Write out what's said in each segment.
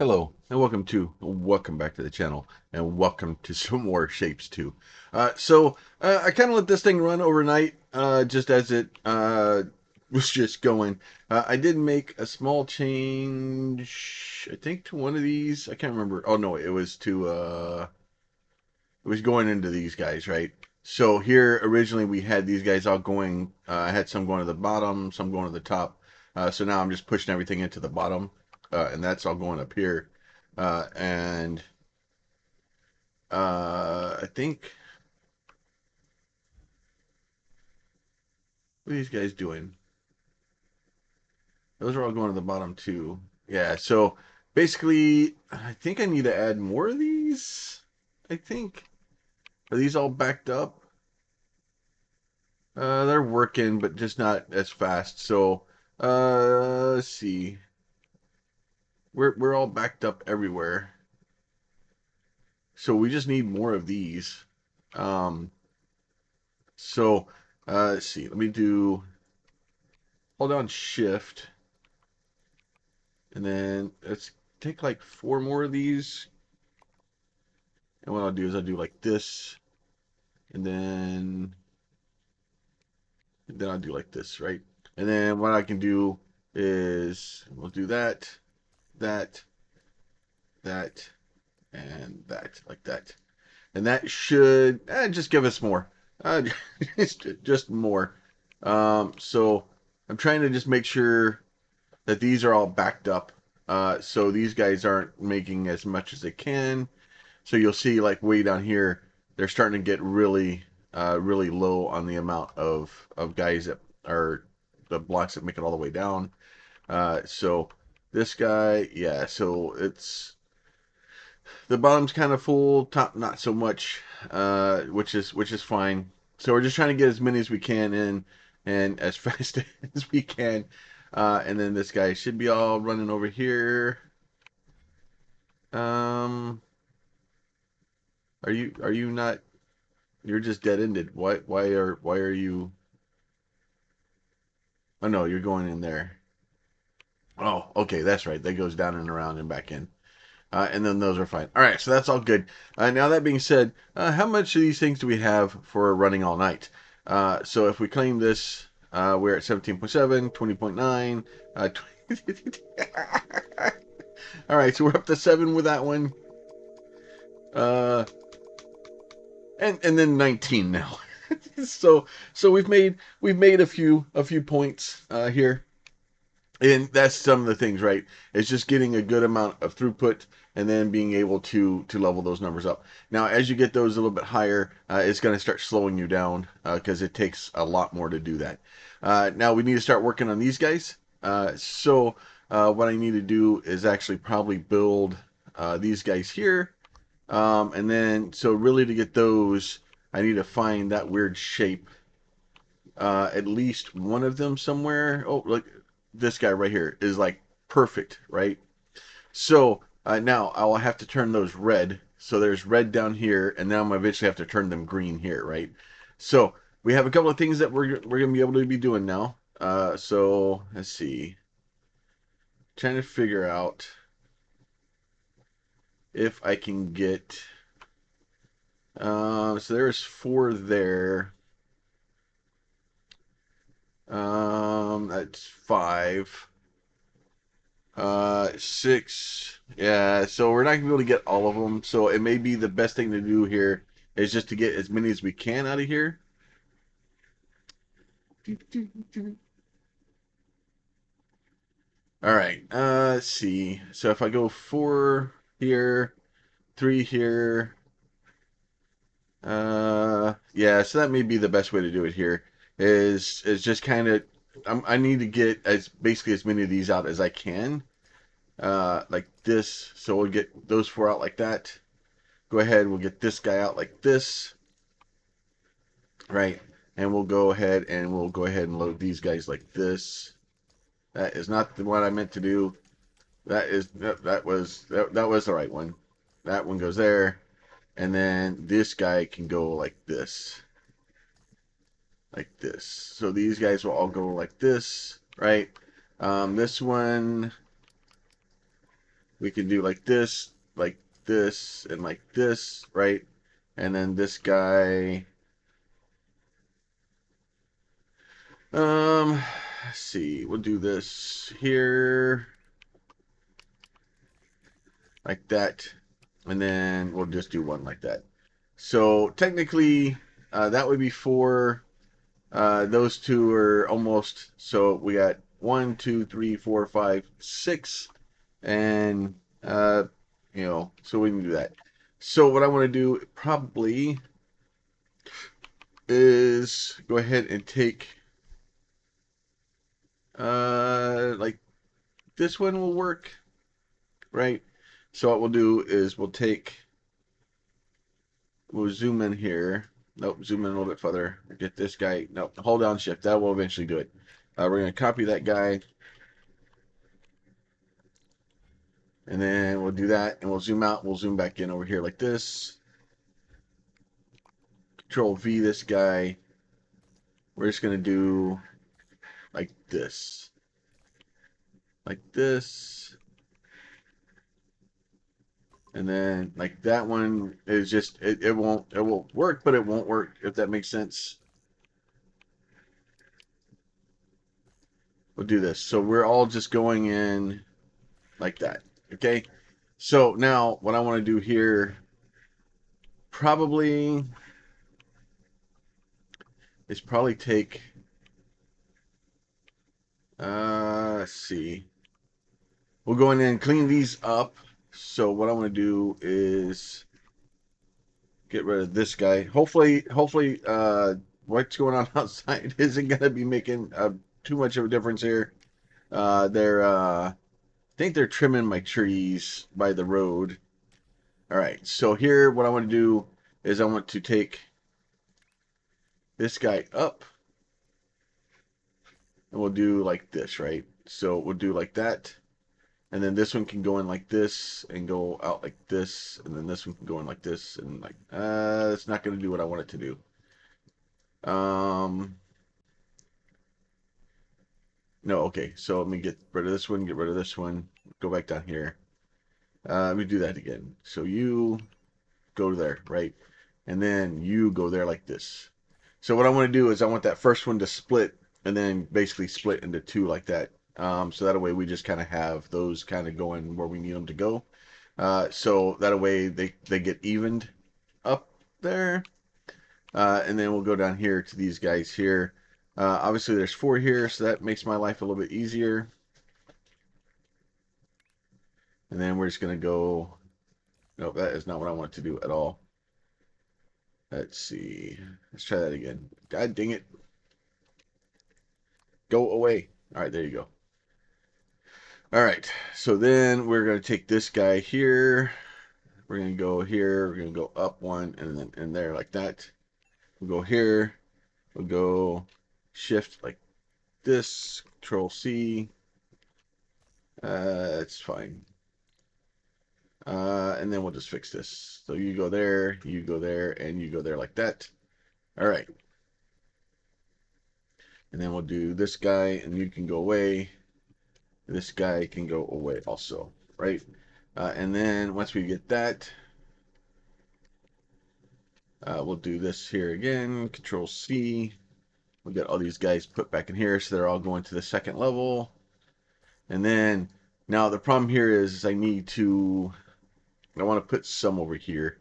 Hello and welcome back to the channel and welcome to some more shapes too. I kind of let this thing run overnight, just as it was just going. I did make a small change, I think, to one of these. I can't remember. Oh no, it was going into these guys, right? So here originally we had these guys all going. I had some going to the bottom, some going to the top. So now I'm just pushing everything into the bottom, and that's all going up here. And I think what are these guys doing? Those are all going to the bottom too. Yeah. So basically, I think I need to add more of these. I think are these all backed up? They're working, but just not as fast. So let's see. We're all backed up everywhere. So we just need more of these. Um, so let's see. Let me do hold on shift and then let's take like four more of these. And what I'll do is I'll do like this and then I'll do like this, right? And then what I can do is we'll do that, that, that, and that, like that. And that should just give us more. Just more. So I'm trying to just make sure that these are all backed up. So these guys aren't making as much as they can. So you'll see like way down here, they're starting to get really low on the amount of guys that are the blocks that make it all the way down. So this guy, yeah, so it's the bottom's kind of full, top not so much, which is fine. So we're just trying to get as many as we can in, and as fast as we can. And then this guy should be all running over here. Um, are you not? You're just dead ended. Why are you? Oh no, you're going in there. Oh, okay, that's right. That goes down and around and back in. And then those are fine. All right, so that's all good. Now that being said, how much of these things do we have for running all night? So if we claim this, we're at 17.7, 20.9. All right, so we're up to 7 with that one, uh, and then 19 now. So we've made a few points here. And that's some of the things, right? It's just getting a good amount of throughput and then being able to level those numbers up. Now, as you get those a little bit higher, it's going to start slowing you down because it takes a lot more to do that. Now we need to start working on these guys. What I need to do is actually probably build these guys here, and then so really to get those, I need to find that weird shape, at least one of them somewhere. Oh, look, this guy right here is like perfect, right? So now I'll have to turn those red. So there's red down here, and now I'm eventually have to turn them green here, right? So we have a couple of things that we're gonna be able to be doing now. So let's see, trying to figure out if I can get. So there's four there. That's five. Six. Yeah, so we're not gonna be able to get all of them. So it may be the best thing to do here is just to get as many as we can out of here. All right. Let's see. So if I go four here, three here, yeah. So that may be the best way to do it here. Is just kind of I need to get as basically as many of these out as I can. Like this. So we'll get those four out like that. Go ahead. We'll get this guy out like this. Right? And we'll go ahead and load these guys like this. That is not the one I meant to do. That was the right one. That one goes there, and then this guy can go like this. So these guys will all go like this, right? This one, we can do like this, and like this, right? And then this guy, let's see, we'll do this here, like that, and then we'll just do one like that. So technically, that would be four. Those two are almost. So we got 1, 2, 3, 4, 5, 6, and so we can do that. So what I want to do probably is go ahead and take like this one will work, right? So what we'll do is we'll zoom in here. Nope, zoom in a little bit further. Get this guy. Nope, hold down shift. That will eventually do it. We're going to copy that guy, and then we'll do that, and we'll zoom out. We'll zoom back in over here like this. Control V this guy. We're just going to do like this. Like this. And then like that one is just it won't work, but it won't work, if that makes sense. We'll do this. So we're all just going in like that. Okay. So now what I want to do here probably is probably take let's see. We'll go in and clean these up. So what I want to do is get rid of this guy. Hopefully what's going on outside isn't gonna be making too much of a difference here. I think they're trimming my trees by the road. All right, so here what I want to do is I want to take this guy up, and we'll do like this, right? So we'll do like that, and then this one can go in like this and go out like this, and then this one can go in like this, and like it's not going to do what I want it to do. Um, no, okay. So let me get rid of this one, get rid of this one, go back down here. Let me do that again. So you go there, right? And then you go there like this. So what I want to do is I want that first one to split and then basically split into two like that. So that way we just kind of have those kind of going where we need them to go. So that way they get evened up there. And then we'll go down here to these guys here. Obviously there's four here, so that makes my life a little bit easier. And then we're just going to go, nope, that is not what I want to do at all. Let's see. Let's try that again. God dang it. Go away. All right, there you go. All right, so then we're going to take this guy here. We're going to go here. We're going to go up one and then in there like that. We'll go here. We'll go shift like this. Control C. It's fine. And then we'll just fix this. So you go there, and you go there like that. All right. And then we'll do this guy, and you can go away. This guy can go away also, right? And then once we get that, we'll do this here again. Control C. We got all these guys put back in here, so they're all going to the second level. And then now the problem here is I want to put some over here.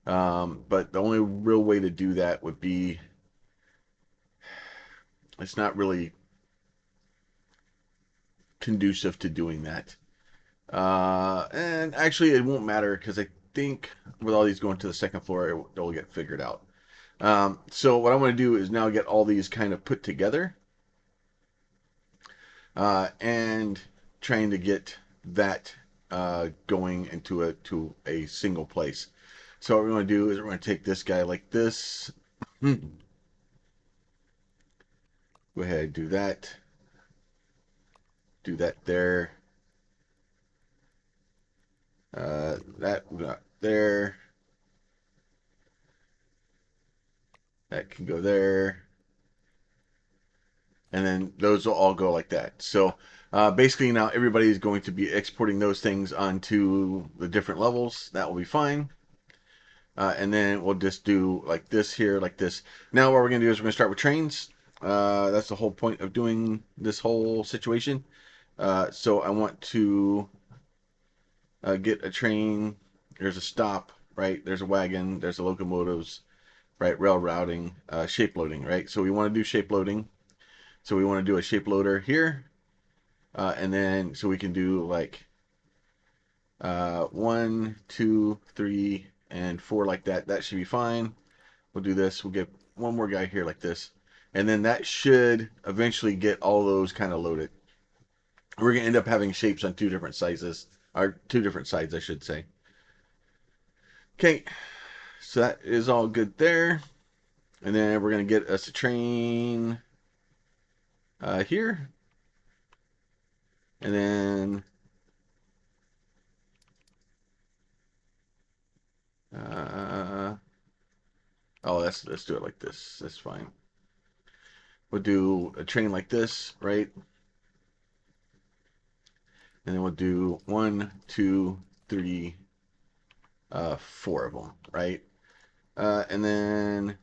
But the only real way to do that would be, it's not really conducive to doing that. And actually, it won't matter because I think with all these going to the second floor, it'll get figured out. So what I want to do is now get all these kind of put together and trying to get that going into a single place. So what we're going to do is we're going to take this guy like this. Go ahead and do that. Do that there. That there. That can go there. And then those will all go like that. So Basically, now everybody is going to be exporting those things onto the different levels. That will be fine. And then we'll just do like this here, like this. Now what we're going to do is we're going to start with trains. That's the whole point of doing this whole situation. So I want to get a train. There's a stop, right? There's a wagon. There's the locomotives, right? Rail routing, shape loading, right? So we want to do shape loading. So we want to do a shape loader here. And then so we can do like 1, 2, 3, and 4 like that. That should be fine. We'll do this. We'll get one more guy here like this. And then that should eventually get all those kind of loaded. We're going to end up having shapes on two different sizes, or two different sides, I should say. Okay, so that is all good there. And then we're going to get us a train here. And then oh, let's do it like this. That's fine. We'll do a train like this, right? And then we'll do 1, 2, 3, 4 of them, right? And then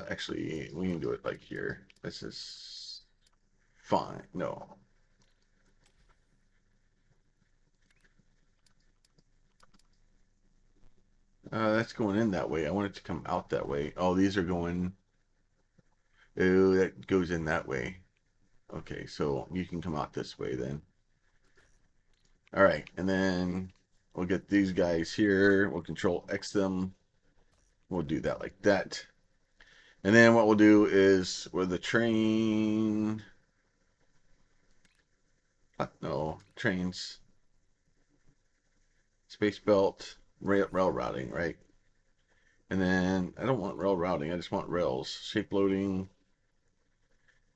actually, we can do it like here. This is fine. No. That's going in that way. I want it to come out that way. Oh, these are going. Oh, that goes in that way. Okay, so you can come out this way then. All right, and then we'll get these guys here. We'll control X them. We'll do that like that. And then what we'll do is with the train. No, trains. Space belt. Rail routing, right? And then I don't want rail routing. I just want rails. Shape loading.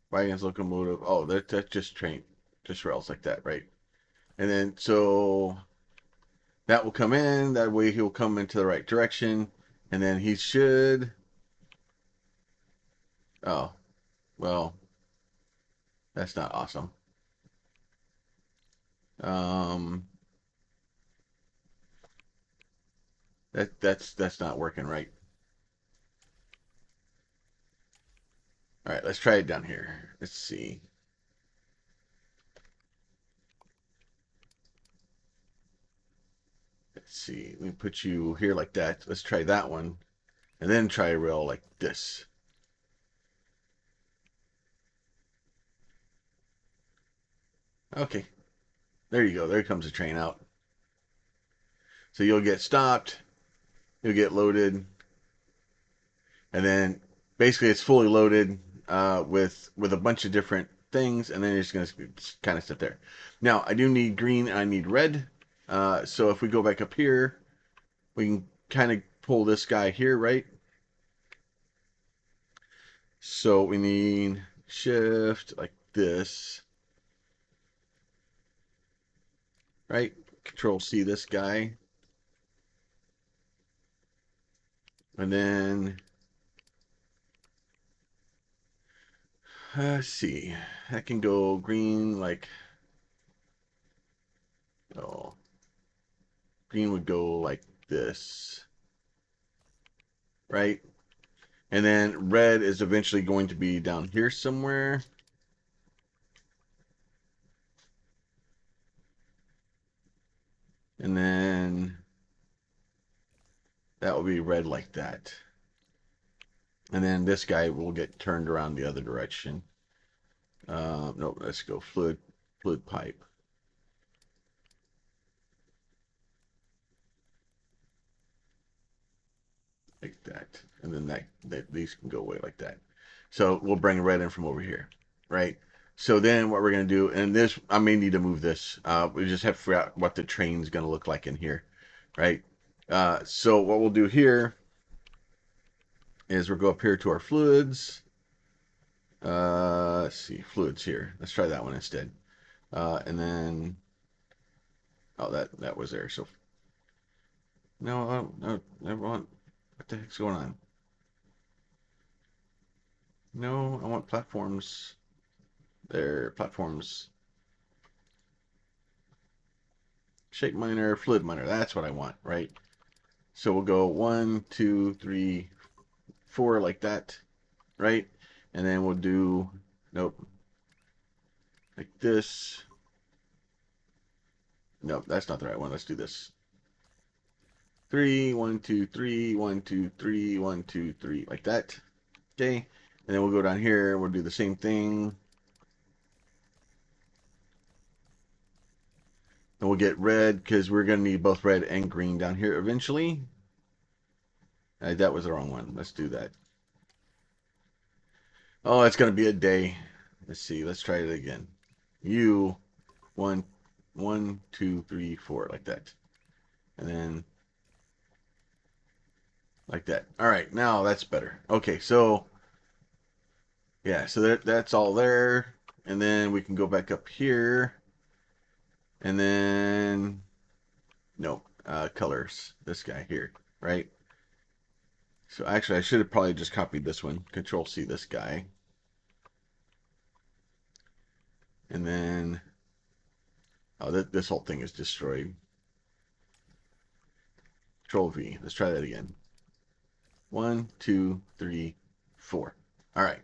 Wagons, locomotive. Oh, that's just train. Just rails like that, right? And then so that will come in. That way he'll come into the right direction. And then he should. Oh, well, that's not awesome. Um, that's not working right. All right, let's try it down here. Let's see. Let's see. Let me put you here like that. Let's try that one, and then try a rail like this. Okay, there you go. There comes the train out. So you'll get stopped. You'll get loaded, and then basically it's fully loaded with a bunch of different things, and then it's going to kind of sit there. Now I do need green. I need red. So if we go back up here, we can kind of pull this guy here, right? So we need shift like this, right? Control C this guy, and then let's see. I can go green like oh, green would go like this, right? And then red is eventually going to be down here somewhere. And then that will be red like that. And then this guy will get turned around the other direction. No, let's go fluid pipe. Like that. And then these can go away like that. So we'll bring red in from over here, right? So then what we're going to do, and this, I may need to move this. We just have to figure out what the train's going to look like in here, right? So what we'll do here is we'll go up here to our fluids. Let's see, fluids here. Let's try that one instead. And then, oh, that was there. So no, no, never want. What the heck's going on? No, I want platforms. There, platforms. Shape miner, fluid miner. That's what I want, right? So we'll go 1, 2, 3, 4 like that, right? And then we'll do, nope, like this. Nope, that's not the right one. Let's do this. 3, 1, 2, 3, 1, 2, 3, 1, 2, 3, like that. Okay. And then we'll go down here. We'll do the same thing. And we'll get red because we're going to need both red and green down here eventually. That was the wrong one. Let's do that. Oh, it's going to be a day. Let's see. Let's try it again. You, 1, 1, 2, 3, 4, like that. And then like that. All right, now that's better. Okay, so yeah, so that's all there. And then we can go back up here. And then, no, colors. This guy here, right? So actually, I should have probably just copied this one. Control C this guy. And then, oh, this whole thing is destroyed. Control V. Let's try that again. 1, 2, 3, 4. All right.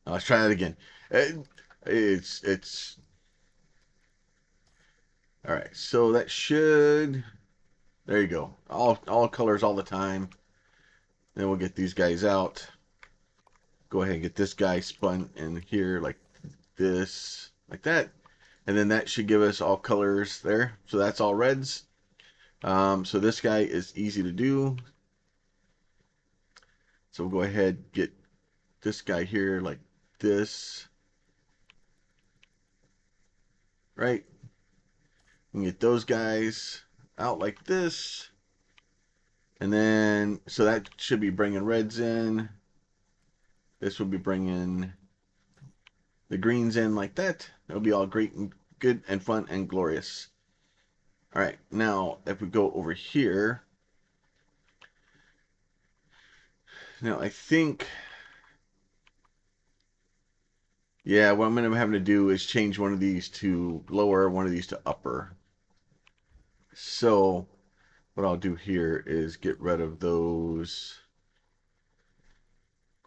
Now let's try that again. It's all right. So that should. There you go. All colors all the time. Then we'll get these guys out. Go ahead and get this guy spun in here like this, like that. And then that should give us all colors there. So that's all reds. So this guy is easy to do. So we'll go ahead and get this guy here like this. Right? And get those guys out like this. And then, so that should be bringing reds in. This will be bringing the greens in like that. It'll be all great and good and fun and glorious. All right, now if we go over here, now I think, yeah, what I'm going to have to do is change one of these to lower, one of these to upper. So what I'll do here is get rid of those.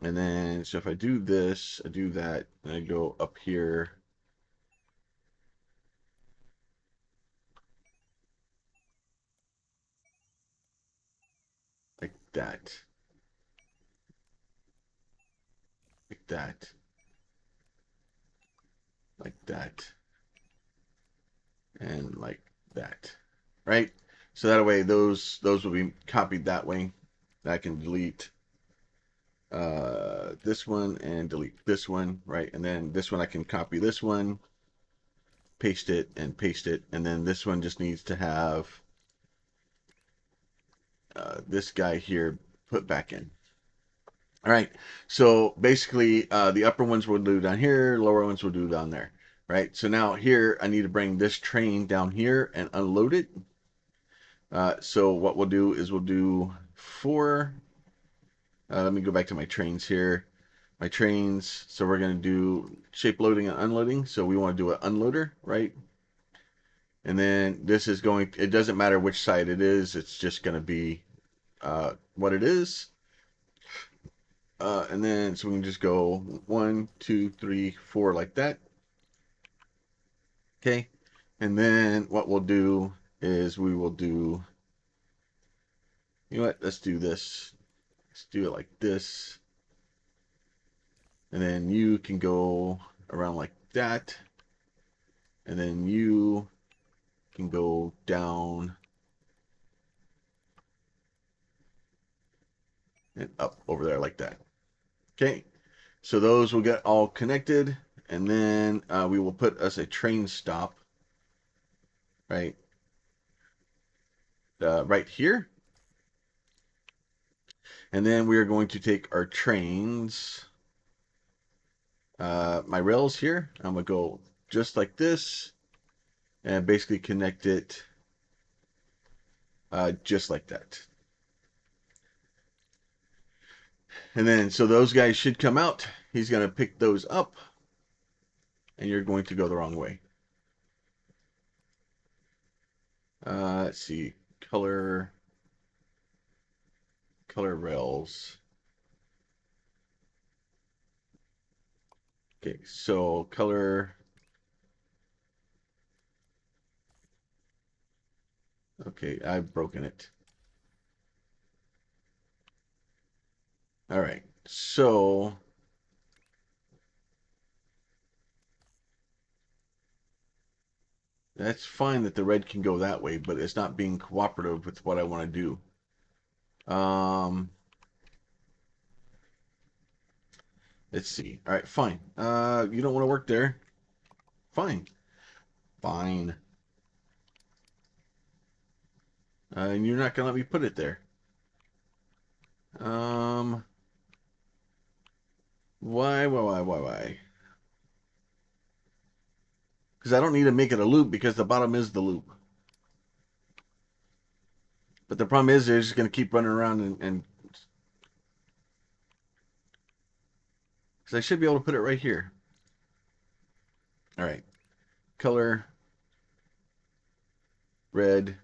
And then, so if I do this, I do that, and I go up here. Like that. Like that. Like that. And like that. Right? So that way those will be copied that way. I can delete this one and delete this one, right? And then this one I can copy this one, paste it, and paste it. And then this one just needs to have this guy here put back in. All right. So basically, the upper ones will do down here, lower ones will do down there, right? So now here, I need to bring this train down here and unload it. So what we'll do is we'll do 4. Let me go back to my trains here. My trains. So we're going to do shape loading and unloading. So we want to do an unloader, right? And then this is going, it doesn't matter which side it is. It's just going to be what it is. And then, so we can just go 1, 2, 3, 4 like that. Okay. And then what we'll do is we will do, you know what, let's do this. Let's do it like this. And then you can go around like that. And then you can go down and up over there like that. Okay. So those will get all connected. And then we will put us a train stop right right here. And then we are going to take our trains, my rails here. I'm going to go just like this and basically connect it just like that. And then, so those guys should come out. he's going to pick those up, and you're going to go the wrong way. Let's see. Color rails. Okay, so color. Okay, I've broken it. All right, so that's fine that the red can go that way, but it's not being cooperative with what I want to do. Let's see. All right, fine. You don't want to work there. Fine. Fine. And you're not gonna let me put it there. Um, why? Because I don't need to make it a loop because the bottom is the loop. But the problem is they're just gonna keep running around and because I should be able to put it right here. All right. Color red.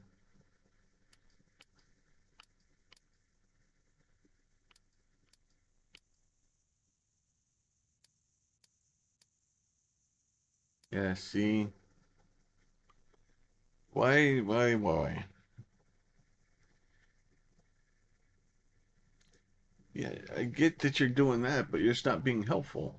Yeah, see. Why? Yeah, I get that you're doing that, but you're just not being helpful.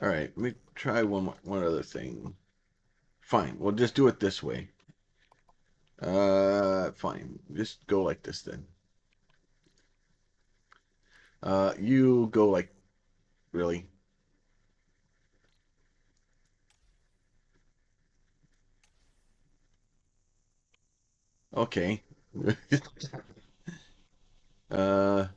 All right, let me try one other thing. Fine, we'll just do it this way. Fine. Just go like this then. You go like really. Okay. uh,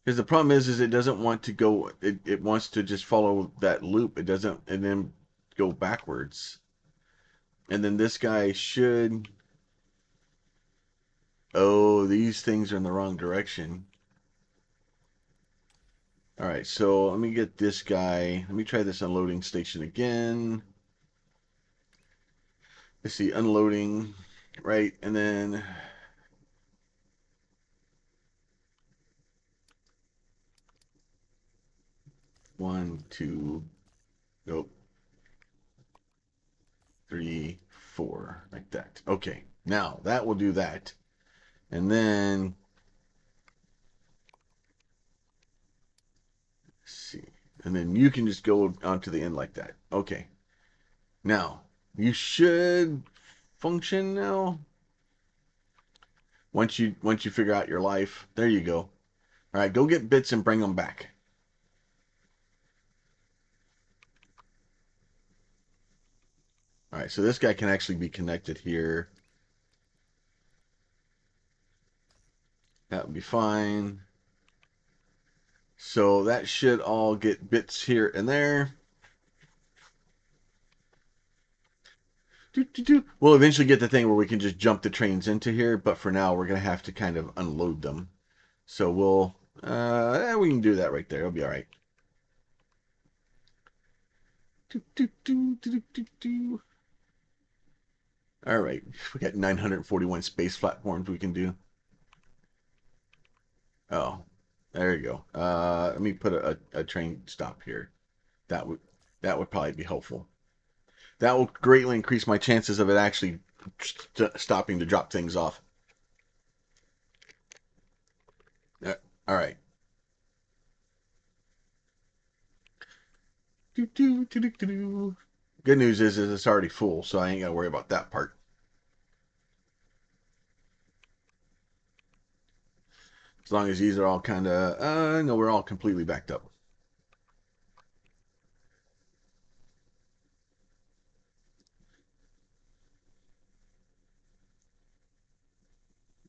because the problem is it doesn't want to go. It wants to just follow that loop. It doesn't, and then go backwards. And then this guy should. Oh, these things are in the wrong direction. All right, so let me get this guy. Let me try this unloading station again. Let's see, unloading, right, and then 1, 2, nope, 3, 4, like that. Okay, now that will do that, and then let's see, and then you can just go onto the end like that. Okay, now you should function now. Once you figure out your life, there you go. All right, go get bits and bring them back. All right, so this guy can actually be connected here. That would be fine. So that should all get bits here and there. We'll eventually get the thing where we can just jump the trains into here, but for now we're gonna have to kind of unload them. So we can do that right there. It'll be all right. All right, we got 941 space platforms we can do. Oh, there you go. Let me put a train stop here. That would that would probably be helpful. That will greatly increase my chances of it actually stopping to drop things off. All right. Good news is it's already full, so I ain't got to worry about that part. As long as these are all kind of, no, we're all completely backed up.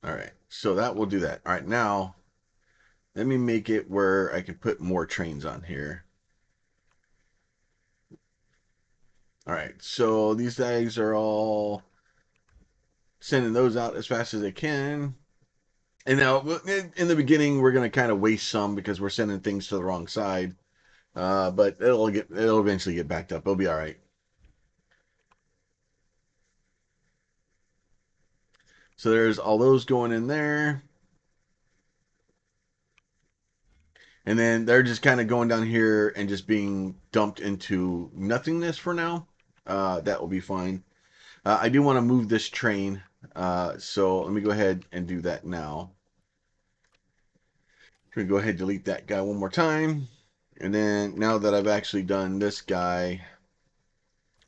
All right, so that will do that. All right, now let me make it where I can put more trains on here. All right, so these guys are all sending those out as fast as they can. And now, in the beginning, we're going to kind of waste some because we're sending things to the wrong side. But it'll eventually get backed up. It'll be all right. So there's all those going in there. And then they're just kind of going down here and just being dumped into nothingness for now. That will be fine. I do want to move this train. So let me go ahead and do that now. I'm going to go ahead and delete that guy one more time. And then now that I've actually done this guy,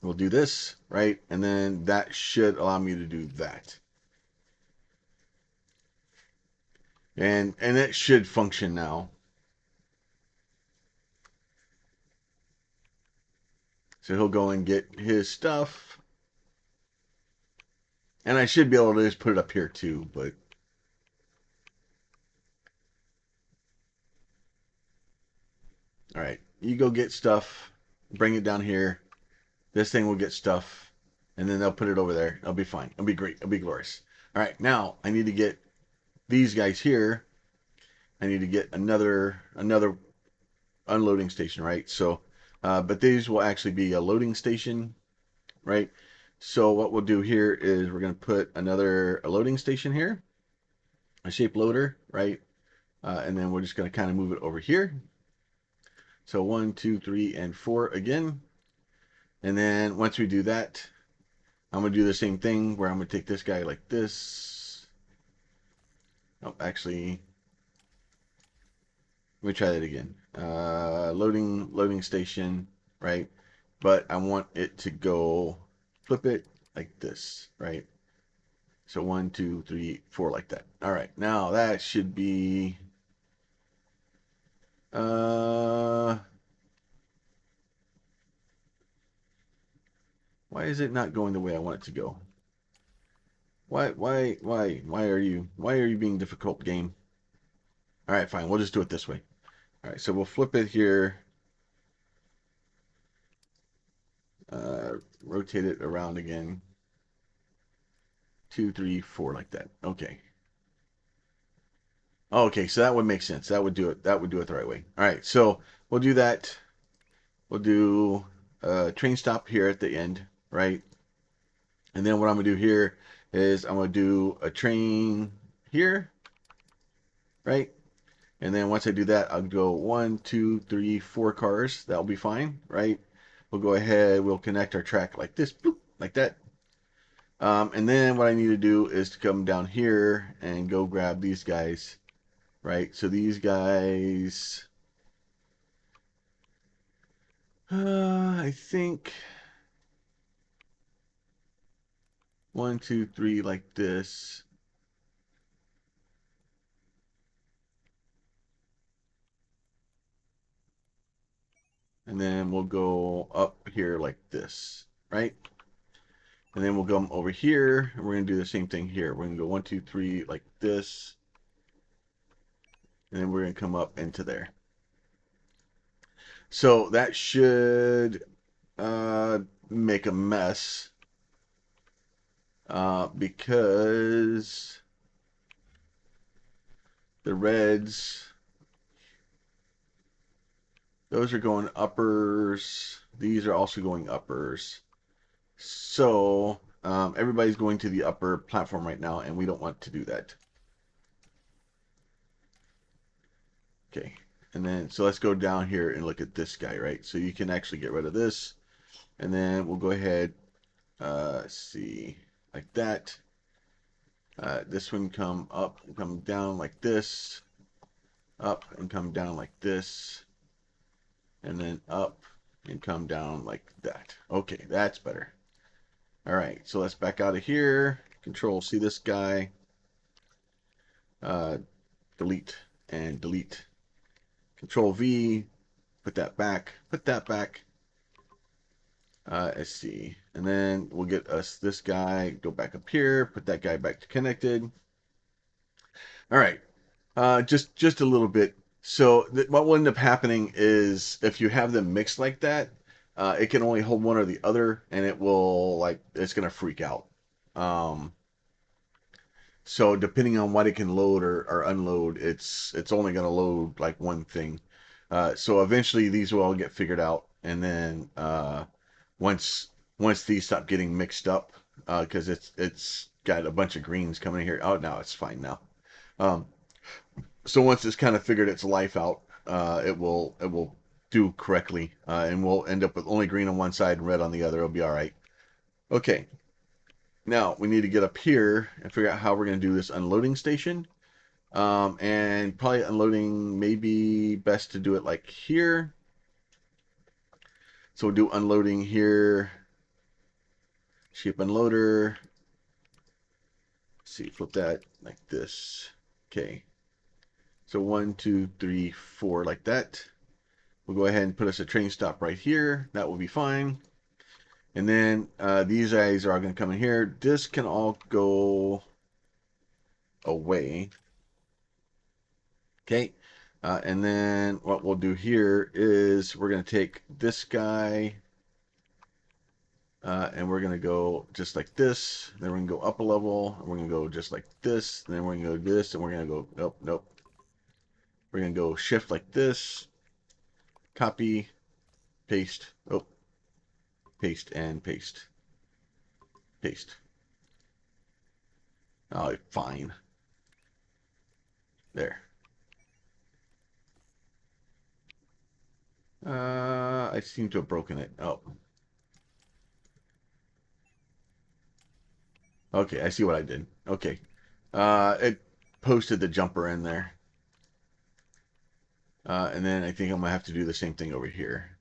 we'll do this, right? And then that should allow me to do that. And it should function now. So he'll go and get his stuff. And I should be able to just put it up here too, but all right, you go get stuff, bring it down here. This thing will get stuff, and then they'll put it over there. It'll be fine. It'll be great. It'll be glorious. All right, now I need to get these guys here. I need to get another unloading station, right? So, but these will actually be a loading station, right? So what we'll do here is we're going to put a loading station here, a shape loader, right? And then we're just going to kind of move it over here. So 1, 2, 3, and 4 again. And then once we do that, I'm going to do the same thing where I'm going to take this guy like this. Oh, actually, let me try that again. Loading station, right? But I want it to go, flip it like this, right? So 1, 2, 3, 4 like that. All right, now that should be, why is it not going the way I want it to go? Why are you being difficult, game? All right, fine. We'll just do it this way. All right, so we'll flip it here. Rotate it around again. 2, 3, 4 like that. Okay. Okay, so that would make sense. That would do it. That would do it the right way. All right, so we'll do that. We'll do a train stop here at the end, right? And then what I'm gonna do here is I'm gonna do a train here, right? And then once I do that, I'll go 1, 2, 3, 4 cars. That'll be fine, right? We'll go ahead. We'll connect our track like this, boop, like that. And then what I need to do is to come down here and go grab these guys, right? So these guys, I think 1, 2, 3 like this. And then we'll go up here like this, right? And then we'll go over here, and we're going to do the same thing here. We're going to go 1, 2, 3 like this. And then we're going to come up into there. So that should make a mess because the reds, those are going uppers. These are also going uppers. So everybody's going to the upper platform right now, and we don't want to do that. Okay, and then so let's go down here and look at this guy, right? So you can actually get rid of this, and then we'll go ahead, see, like that. This one come up, come down like this, up and come down like this, and then up and come down like that. Okay, that's better. All right, so let's back out of here. Control C this guy. Delete and delete. Control V, put that back, put that back. Let's see. And then we'll get us this guy, go back up here, put that guy back to connected. All right. Just a little bit. So what will end up happening is if you have them mixed like that, it can only hold one or the other, and it will it's gonna freak out. Um, So depending on what it can load or unload, it's only going to load like one thing. So eventually these will all get figured out, and then once once these stop getting mixed up, because it's got a bunch of greens coming in here. Oh, now it's fine now. Um, so once it's kind of figured its life out, it will do correctly, and we'll end up with only green on one side and red on the other. It'll be all right. Okay, now we need to get up here and figure out how we're going to do this unloading station. And probably unloading, maybe best to do it like here. So we'll do unloading here. Shape unloader. Let's see, flip that like this. Okay. So 1, 2, 3, 4, like that. We'll go ahead and put us a train stop right here. That will be fine. And then these guys are all going to come in here. This can all go away. Okay. And then what we'll do here is we're going to take this guy and we're going to go just like this. Then we're going to go up a level. And we're going to go just like this. And then we're going to go this. And we're going to go, nope, nope. We're going to go shift like this. Copy, paste, oh, paste and paste. Paste. Oh, fine. There. I seem to have broken it. Oh. Okay, I see what I did. Okay. It posted the jumper in there. And then I think I'm going to have to do the same thing over here.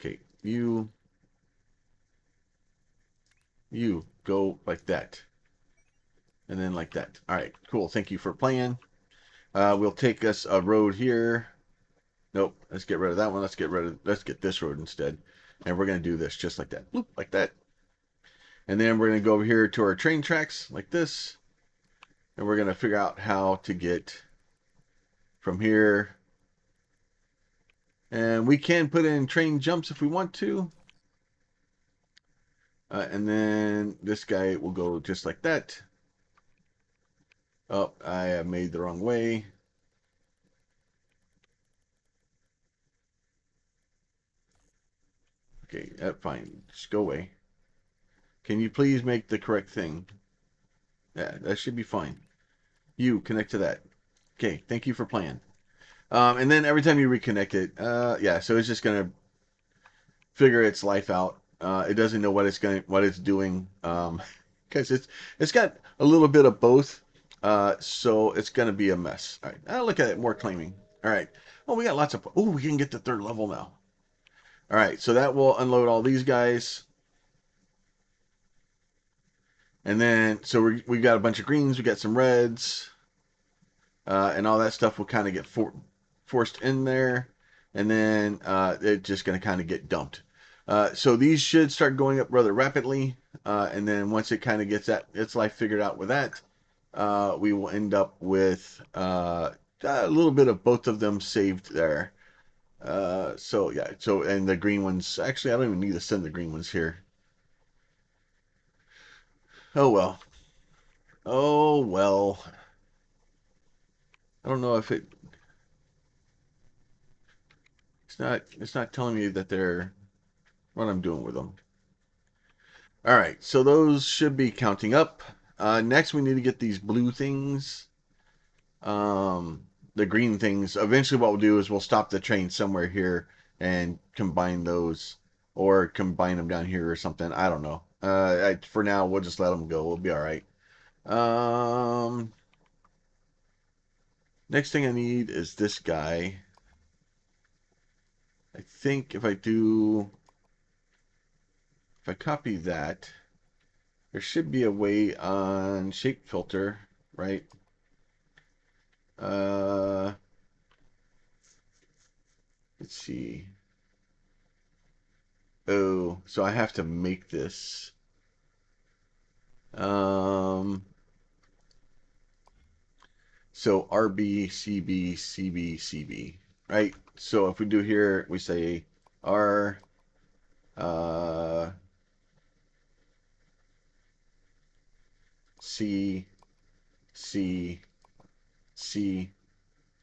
Okay, you go like that. And then like that. All right, cool. Thank you for playing. We'll take us a road here. Nope, let's get rid of that one. Let's get this road instead. And we're going to do this just like that. Bloop, like that. And then we're going to go over here to our train tracks like this. And we're going to figure out how to get from here. And we can put in train jumps if we want to. And then this guy will go just like that. Oh, I have made the wrong way. Okay, fine. Just go away. Can you please make the correct thing? Yeah, that should be fine. You connect to that. Okay, thank you for playing. And then every time you reconnect it, yeah, so it's just gonna figure its life out. It doesn't know what it's doing, because it's got a little bit of both. So it's gonna be a mess. All right, look at it, more claiming. All right. Oh, we got lots of. Oh, we can get to third level now. All right, so that will unload all these guys. And then, so we got a bunch of greens, we got some reds, and all that stuff will kind of get forced in there. And then it's just going to kind of get dumped. So these should start going up rather rapidly. And then once it kind of gets its life figured out with that, we will end up with a little bit of both of them saved there. So yeah, and the green ones, actually, I don't even need to send the green ones here. Oh well. Oh well. I don't know if it's not telling me that they're what I'm doing with them. All right, so those should be counting up. Next, we need to get these blue things, the green things. Eventually, what we'll do is we'll stop the train somewhere here and combine those, or combine them down here or something. I don't know. For now, we'll just let them go. We'll be all right. Um, Next thing I need is this guy. I think if I copy that, there should be a way on shape filter, right? Uh, let's see. Oh, so I have to make this. Um, so RB, CB, CB, CB, right? So if we do here, we say R, uh, C, C, C,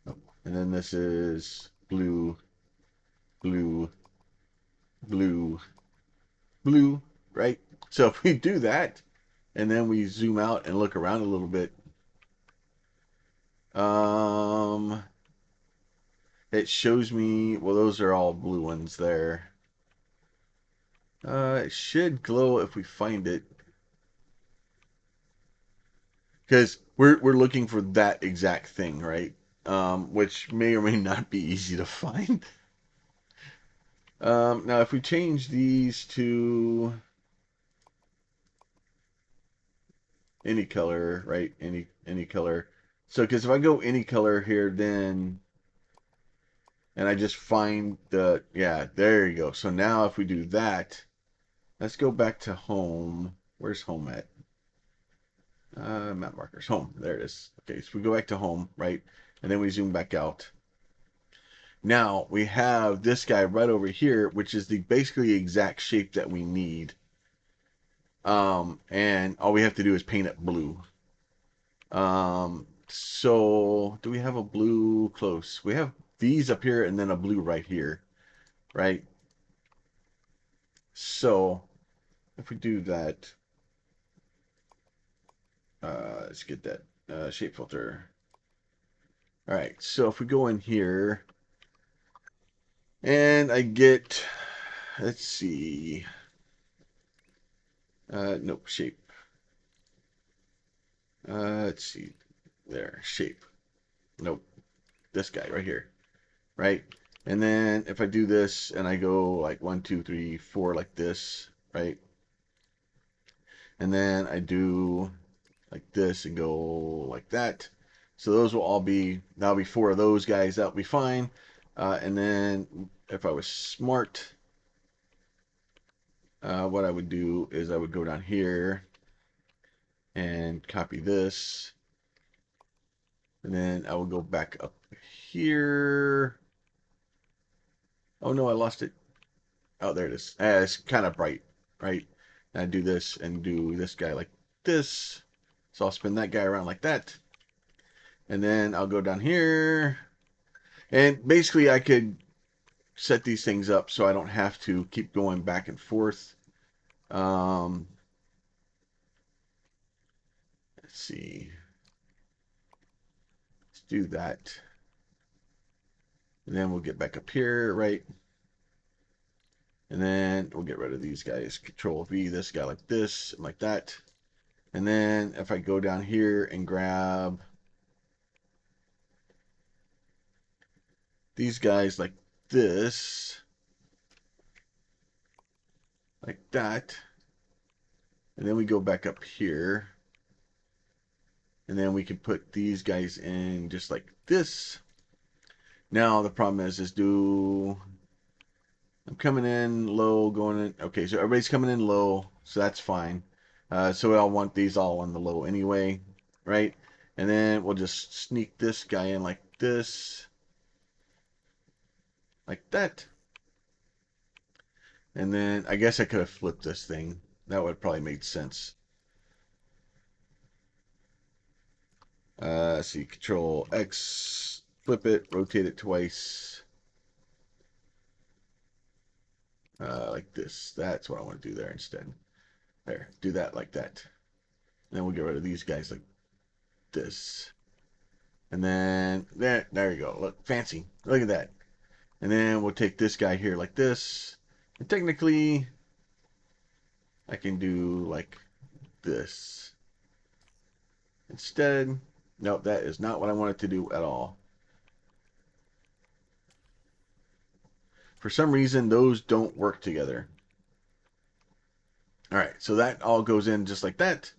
and then this is blue, blue, blue, blue, right? So if we do that, and then we zoom out and look around a little bit, um, it shows me, well, those are all blue ones there. It should glow if we find it. Because we're looking for that exact thing, right? Which may or may not be easy to find. Now, if we change these to any color, right? Any color. So, because if I go any color here, then and I just find the yeah, there you go. So now if we do that, let's go back to home. Where's home at? Map markers. Home. There it is. Okay, so we go back to home, right? And then we zoom back out. Now we have this guy right over here, which is the basically exact shape that we need. And all we have to do is paint it blue. So do we have a blue close? We have these up here and then a blue right here, right? So if we do that, let's get that shape filter. All right, so if we go in here and I get, let's see, nope, shape. Let's see, there, shape. Nope, this guy right here, right? And then if I do this and I go like 1, 2, 3, 4 like this, right? And then I do like this and go like that. So those will all be, that'll be 4 of those guys. That'll be fine. And then if I was smart, what I would do is I would go down here and copy this. And then I would go back up here. Oh no, I lost it. Oh, there it is. It's kind of bright, right? And I do this and do this guy like this. So I'll spin that guy around like that. And then I'll go down here. And basically I could set these things up so I don't have to keep going back and forth. Let's see. Let's do that. And then we'll get back up here, right? And then we'll get rid of these guys. Control V, this guy like this, and like that. And then if I go down here and grab these guys like this, like that, and then we go back up here, and then we can put these guys in just like this. Now the problem is I'm coming in low, going in. Okay, so everybody's coming in low, so that's fine. So I'll want these all on the low anyway, right? And then we'll just sneak this guy in like this, like that. And then I guess I could have flipped this thing. That would probably made sense. See, Control X, flip it, rotate it twice, like this. That's what I want to do there instead. There, do that like that. And then we'll get rid of these guys like this. And then there you go. Look, fancy. Look at that. And then we'll take this guy here like this. And technically, I can do like this instead. No, that is not what I wanted to do at all. For some reason, those don't work together. All right, so that all goes in just like that.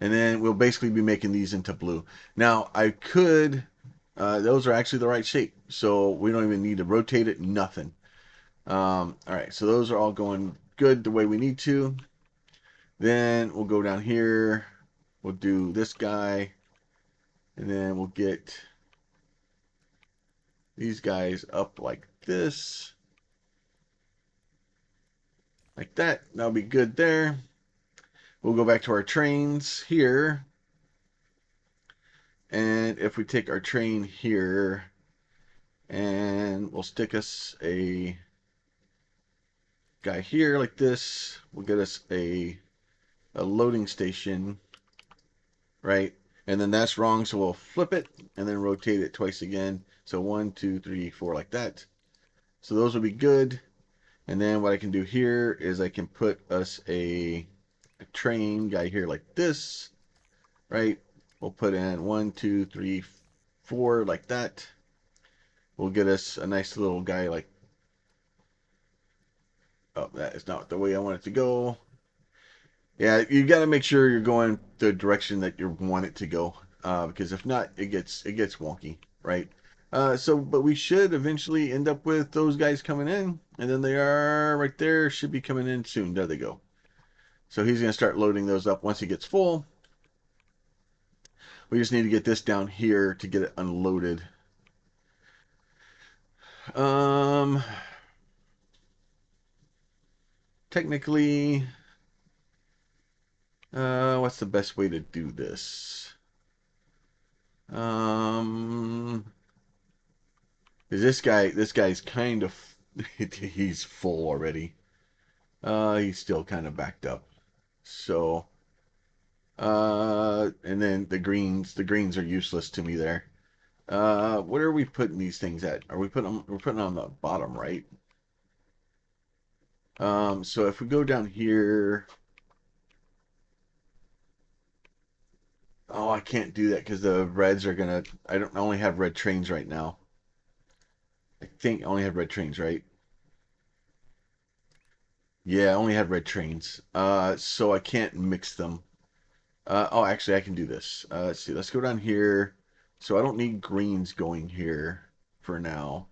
And then we'll basically be making these into blue. Now, I could, those are actually the right shape. So we don't even need to rotate it, nothing. All right, so those are all going good the way we need to. Then we'll go down here. We'll do this guy. And then we'll get these guys up like this. Like that. That'll be good there. We'll go back to our trains here. And if we take our train here and we'll stick us a guy here like this, we'll get us a loading station, right? And then that's wrong, so we'll flip it and then rotate it twice again. So 1, 2, 3, 4 like that. So those will be good. And then what I can do here is I can put us a train guy here like this, right? We'll put in 1, 2, 3, 4 like that. We'll get us a nice little guy like, oh, that is not the way I want it to go. Yeah, you got to make sure you're going the direction that you want it to go, because if not, it gets wonky, right? But we should eventually end up with those guys coming in, and then they are right there. Should be coming in soon. There they go. So he's gonna start loading those up once he gets full. We just need to get this down here to get it unloaded. Um, technically, what's the best way to do this? Um, is this guy's kind of he's full already. He's still kind of backed up. So, and then the greens are useless to me there. Where are we putting these things at? We're putting them on the bottom, right? So if we go down here, oh, I can't do that because the reds are gonna. I only have red trains right now. I think I only have red trains, right? Yeah, I only have red trains. So I can't mix them. Oh, actually, I can do this. Let's see. Let's go down here. So I don't need greens going here for now.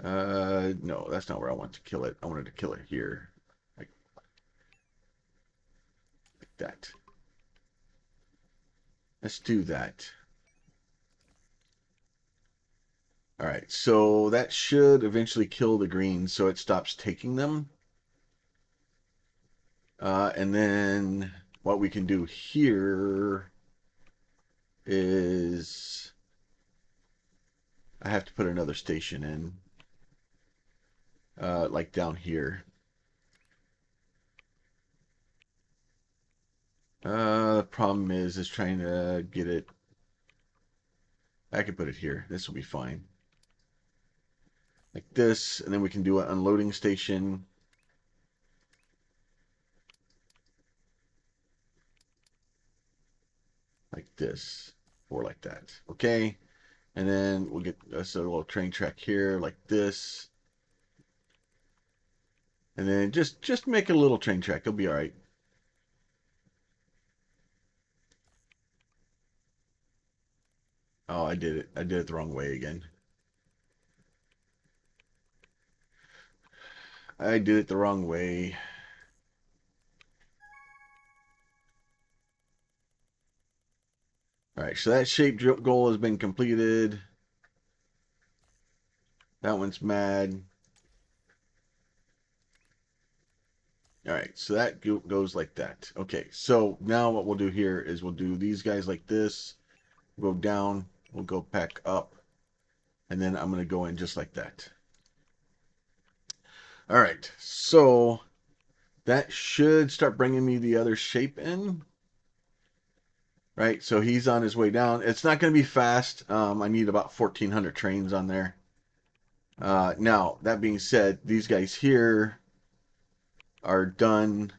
No, that's not where I want to kill it. I wanted to kill it here, like, like that. Let's do that. All right, so that should eventually kill the greens, so it stops taking them. And then what we can do here is I have to put another station in, like down here. The problem is trying to get it. I can put it here. This will be fine. Like this, and then we can do an unloading station. Like this, or like that. Okay, and then we'll get us a little train track here, like this, and then just make a little train track. It'll be all right. Oh, I did it. I did it the wrong way again. I did it the wrong way. All right, so that shape goal has been completed. That one's mad. All right, so that goes like that. Okay, so now what we'll do here is we'll do these guys like this. We'll go down, we'll go back up, and then I'm going to go in just like that. All right, so that should start bringing me the other shape in. Right, so he's on his way down. It's not going to be fast. I need about 1,400 trains on there. Now, that being said, these guys here are done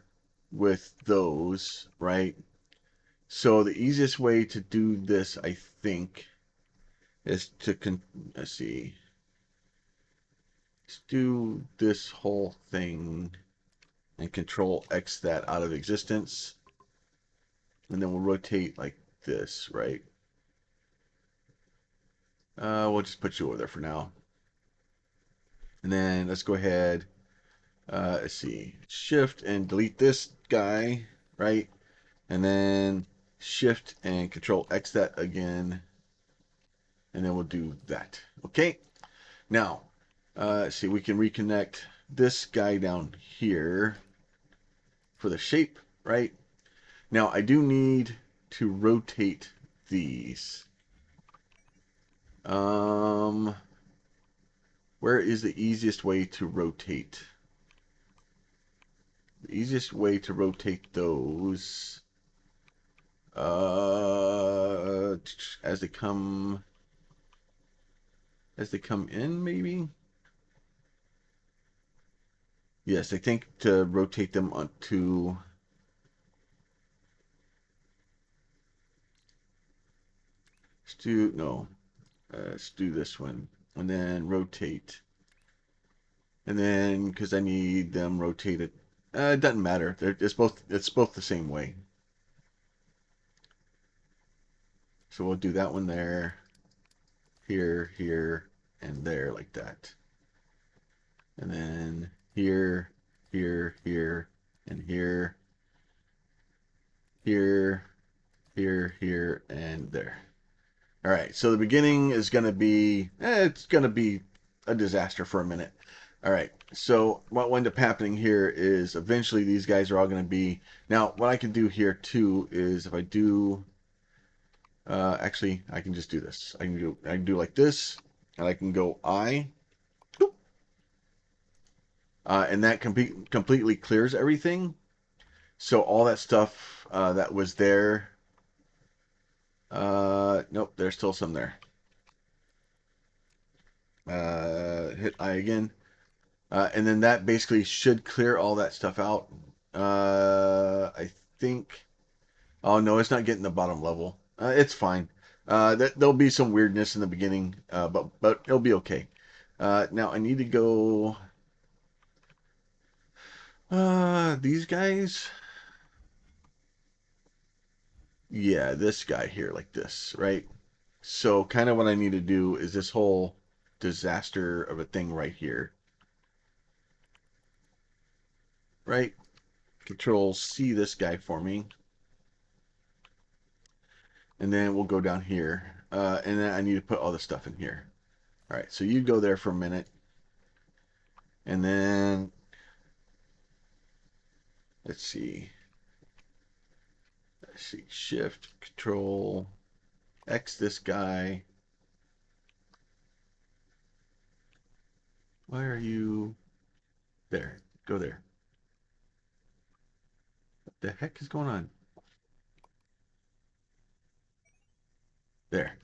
with those, right? So the easiest way to do this, I think, is to let's see. Let's do this whole thing and control X that out of existence. And then we'll rotate like this, right? We'll just put you over there for now. And then let's go ahead. Let's see. Shift and delete this guy, right? And then Shift and Control X that again. And then we'll do that. Okay. Now, let's see. We can reconnect this guy down here for the shape, right? Now I do need to rotate these. Um, where is the easiest way to rotate? The easiest way to rotate those, uh, as they come in, maybe. Yes, I think to rotate them onto. Let's do no. Let's do this one, and then rotate, and then because I need them rotated. It doesn't matter. It's both the same way. So we'll do that one there, here, here, and there like that. And then here, here, here, and here, here, here, and there. All right, so the beginning is going to be, it's going to be a disaster for a minute. All right, so what will end up happening here is eventually these guys are all going to be, now what I can do here too is if I do, actually I can just do this. I can do like this, and I can go and that completely clears everything. So all that stuff that was there, nope, there's still some there. Hit I again. And then that basically should clear all that stuff out. I think. Oh no, it's not getting the bottom level. It's fine. There'll be some weirdness in the beginning, but it'll be okay. Now I need to go. These guys. Yeah, this guy here, like this, right? So kind of what I need to do is this whole disaster of a thing right here, right? Control C this guy for me, and then we'll go down here, and then I need to put all the stuff in here. All right, so you go there for a minute, and then let's see, Shift Control X this guy. Why are you there? Go there. What the heck is going on? There.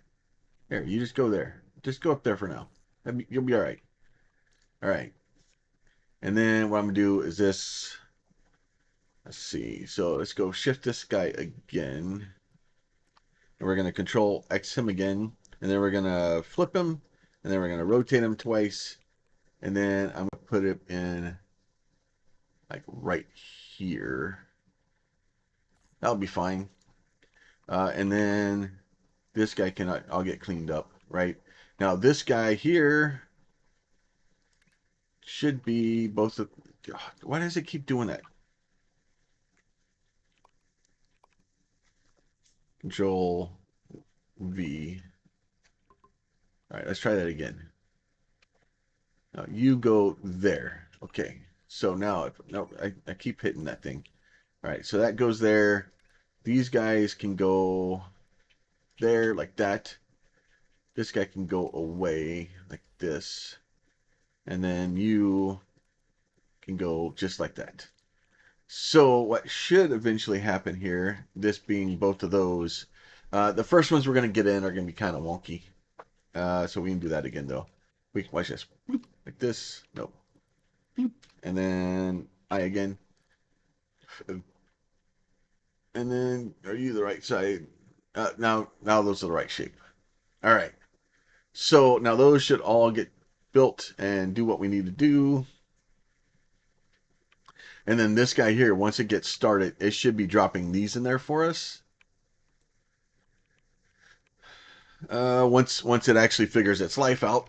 There, you just go there. Just go up there for now. You'll be all right. All right. And then what I'm gonna do is this. Let's see. So let's go shift this guy again. And we're gonna control X him again. And then we're gonna flip him. And then we're gonna rotate him twice. And then I'm gonna put it in like right here. That'll be fine. And then this guy I'll get cleaned up, right? Now this guy here should be both of, God, why does it keep doing that? Control V. All right, let's try that again. Now you go there. Okay. So now, no, I keep hitting that thing. All right, so that goes there. These guys can go there like that. This guy can go away like this. And then you can go just like that. So what should eventually happen here, this being both of those, the first ones we're going to get in are going to be kind of wonky. So we can do that again though. We can watch this. Like this. Nope. And then I again. And then are you the right side? Now those are the right shape. All right. So now those should all get built and do what we need to do. And then this guy here, once it gets started, it should be dropping these in there for us. Once it actually figures its life out.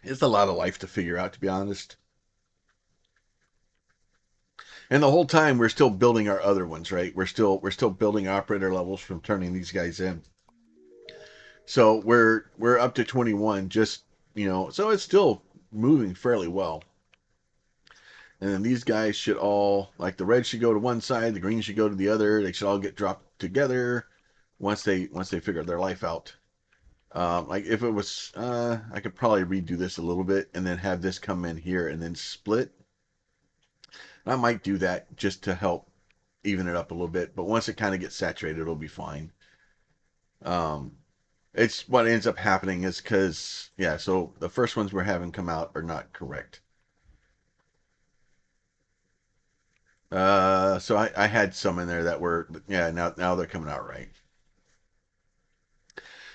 It's a lot of life to figure out, to be honest. And the whole time we're still building our other ones, right? We're still building operator levels from turning these guys in. So we're up to 21, just so it's still moving fairly well. And then these guys should all, like the red should go to one side, the green should go to the other. They should all get dropped together once they figure their life out. Like if it was, I could probably redo this a little bit and then have this come in here and then split. I might do that just to help even it up a little bit. But once it kind of gets saturated, it'll be fine. Um, it's what ends up happening is because, yeah, so the first ones we're having come out are not correct. So I had some in there that were, yeah, now they're coming out right.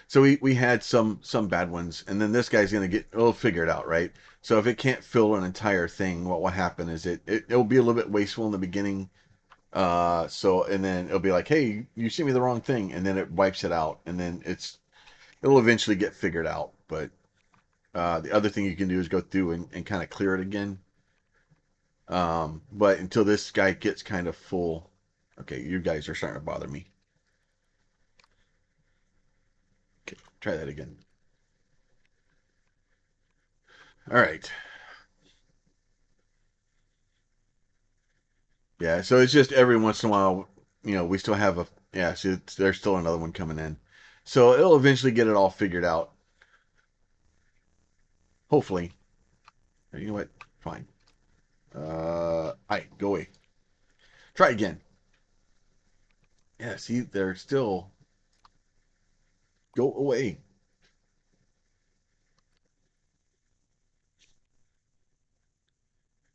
So we had some bad ones, and then this guy's gonna get it'll figure it out, right? So if it can't fill an entire thing, what will happen is it'll be a little bit wasteful in the beginning. So and then it'll be like, hey, you sent me the wrong thing, and then it wipes it out, and then it'll eventually get figured out. But the other thing you can do is go through and kind of clear it again. But until this guy gets kind of full, okay, you guys are starting to bother me. Okay, try that again. All right. Yeah, so it's just every once in a while, we still have a yeah. See, there's still another one coming in, so it'll eventually get it all figured out. Hopefully, you know what? Fine. I go away. Try again. Yeah, see, they're still go away.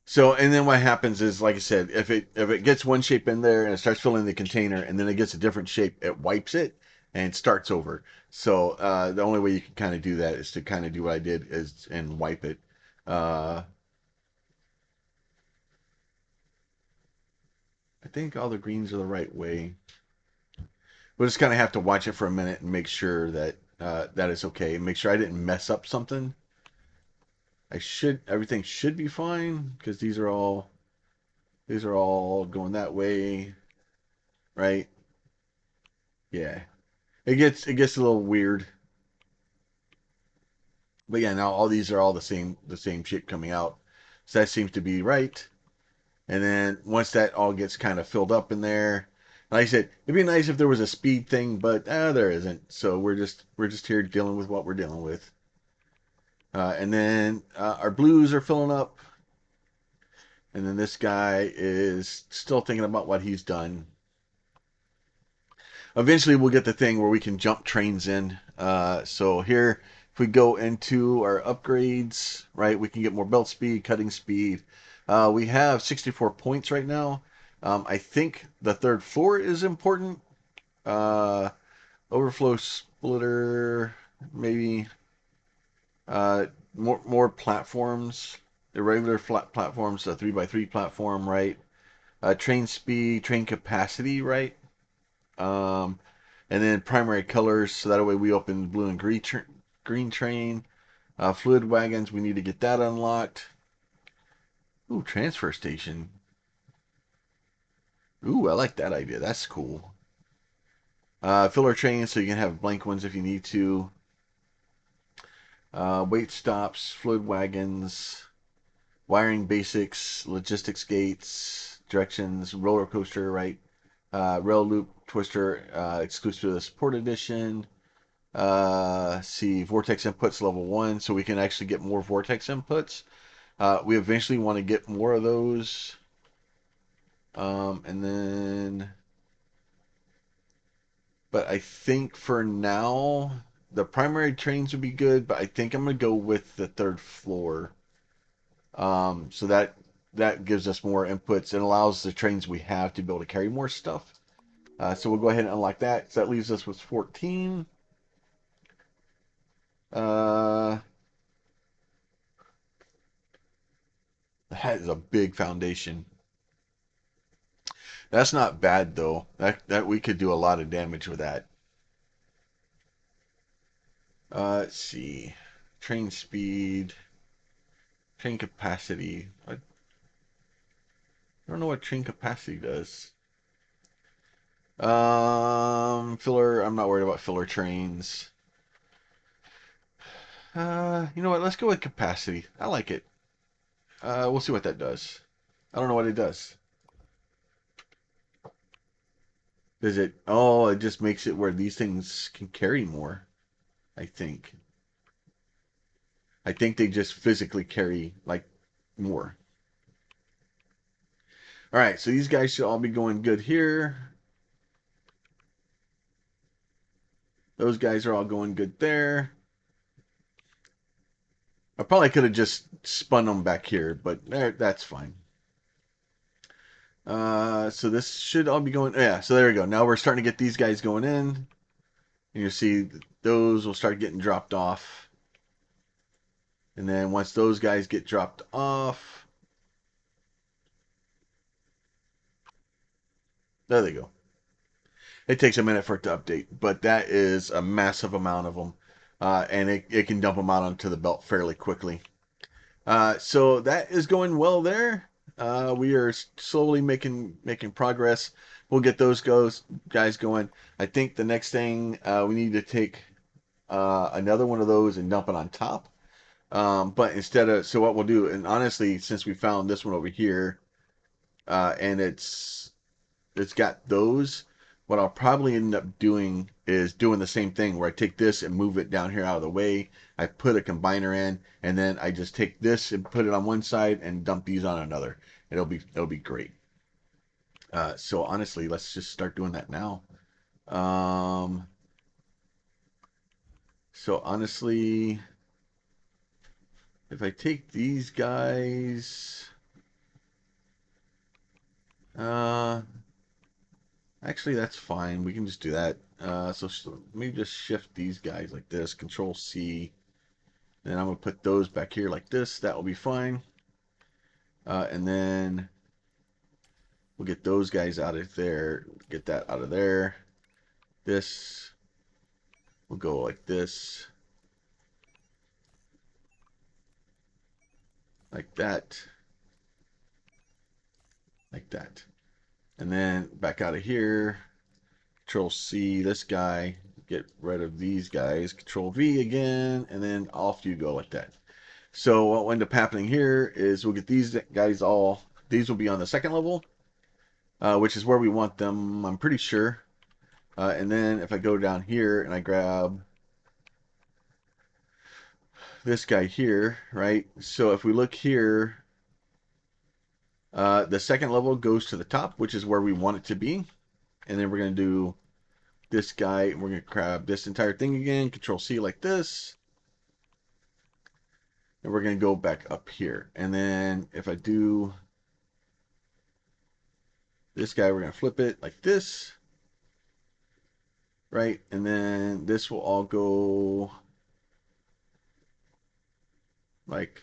So, and then what happens is, like I said, if it gets one shape in there and it starts filling the container, and then it gets a different shape, it wipes it and starts over. So, the only way you can kind of do that is to kind of do what I did is and wipe it. Uh, I think all the greens are the right way. We'll just kind of have to watch it for a minute and make sure that that is okay. Make sure I didn't mess up something. Everything should be fine because these are all going that way, right? Yeah. It gets a little weird, but yeah, now all these are all the same shape coming out, so that seems to be right. And then once that all gets kind of filled up in there, like I said, it'd be nice if there was a speed thing, but there isn't. So we're just here dealing with what we're dealing with. And then our blues are filling up, and then this guy is still thinking about what he's done. Eventually, we'll get the thing where we can jump trains in. So here, if we go into our upgrades, right, we can get more belt speed, cutting speed. We have 64 points right now. I think the third floor is important. Uh, Overflow splitter, maybe. More platforms. Irregular flat platforms, a 3x3 platform, right? Train speed, train capacity, right? Um, and then primary colors, so that way we open blue and green train. Fluid wagons, we need to get that unlocked. Ooh, transfer station. Ooh, I like that idea. That's cool. Filler trains, so you can have blank ones if you need to. Wait stops, fluid wagons, wiring basics, logistics gates, directions, roller coaster, right? Rail loop twister, exclusive to the support edition. See, vortex inputs level 1, so we can actually get more vortex inputs. We eventually want to get more of those. And then, but I think for now, the primary trains would be good, but I think I'm going to go with the third floor. So that gives us more inputs and allows the trains we have to be able to carry more stuff. So we'll go ahead and unlock that. So that leaves us with 14. Uh, that is a big foundation. That's not bad though. That we could do a lot of damage with that. Let's see. Train speed, train capacity. I don't know what train capacity does. Filler. I'm not worried about filler trains. You know what? Let's go with capacity. I like it. We'll see what that does. I don't know what it does. Does it? Oh, it just makes it where these things can carry more. I think. I think they just physically carry like more. All right, so these guys should all be going good here. Those guys are all going good there. I probably could have just spun them back here, but that's fine. So this should all be going. Yeah, so there we go. Now we're starting to get these guys going in. And you see those will start getting dropped off. And then once those guys get dropped off, there they go. It takes a minute for it to update, but that is a massive amount of them. And it can dump them out onto the belt fairly quickly. So that is going well there. We are slowly making progress. We'll get those guys going. I think the next thing we need to take another one of those and dump it on top. But instead of so what we'll do, and honestly, since we found this one over here, and it's got those. What I'll probably end up doing is doing the same thing where I take this and move it down here out of the way. I put a combiner in, and then I just take this and put it on one side and dump these on another. It'll be great. So honestly, let's just start doing that now. Um, so honestly, if I take these guys, uh, actually that's fine. We can just do that. So let me just shift these guys like this. Control C. Then I'm going to put those back here like this. That will be fine. And then we'll get those guys out of there. Get that out of there. This will go like this. Like that. Like that. And then back out of here. Control C this guy. Get rid of these guys. Control V again. And then off you go like that. So what will end up happening here is we'll get these guys all. These will be on the second level. Which is where we want them, I'm pretty sure. And then if I go down here and I grab this guy here, right? So if we look here, the second level goes to the top, which is where we want it to be. And then we're going to do this guy, and we're going to grab this entire thing again, Control C like this. And we're going to go back up here. And then if I do this guy, we're going to flip it like this. Right? And then this will all go like,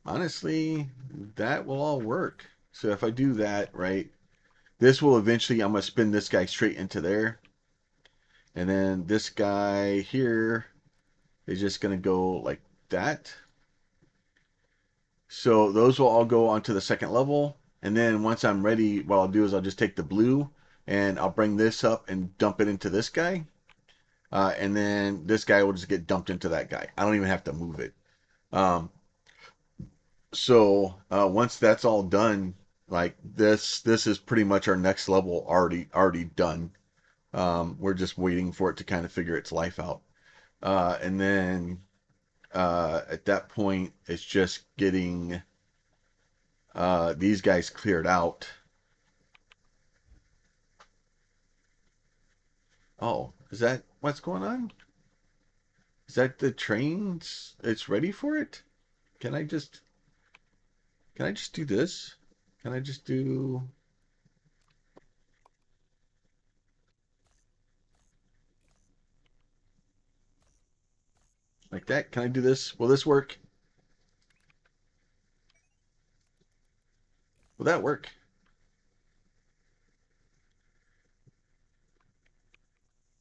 honestly, that will all work. So if I do that, right, this will eventually, I'm going to spin this guy straight into there. And then this guy here is just going to go like that. So those will all go onto the second level. And then once I'm ready, what I'll do is I'll just take the blue and I'll bring this up and dump it into this guy. And then this guy will just get dumped into that guy. I don't even have to move it. So once that's all done, like this is pretty much our next level already done. We're just waiting for it to kind of figure its life out. And then at that point, it's just getting these guys cleared out. Oh, is that what's going on? Is that the trains? It's ready for it? Can I just can I just do this? Can I just do like that? Can I do this? Will this work? Will that work?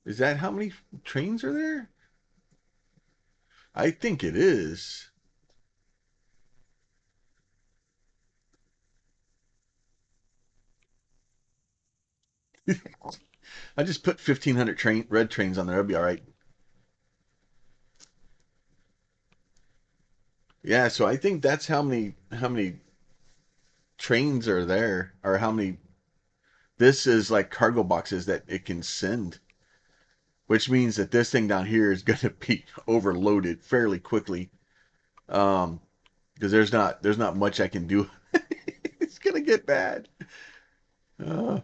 Is that how many trains are there? I think it is. I just put 1,500 red trains on there. It'll be all right. Yeah, so I think that's how many trains are there, or how many. This is like cargo boxes that it can send, which means that this thing down here is going to be overloaded fairly quickly. Because there's not much I can do. It's gonna get bad. Uh,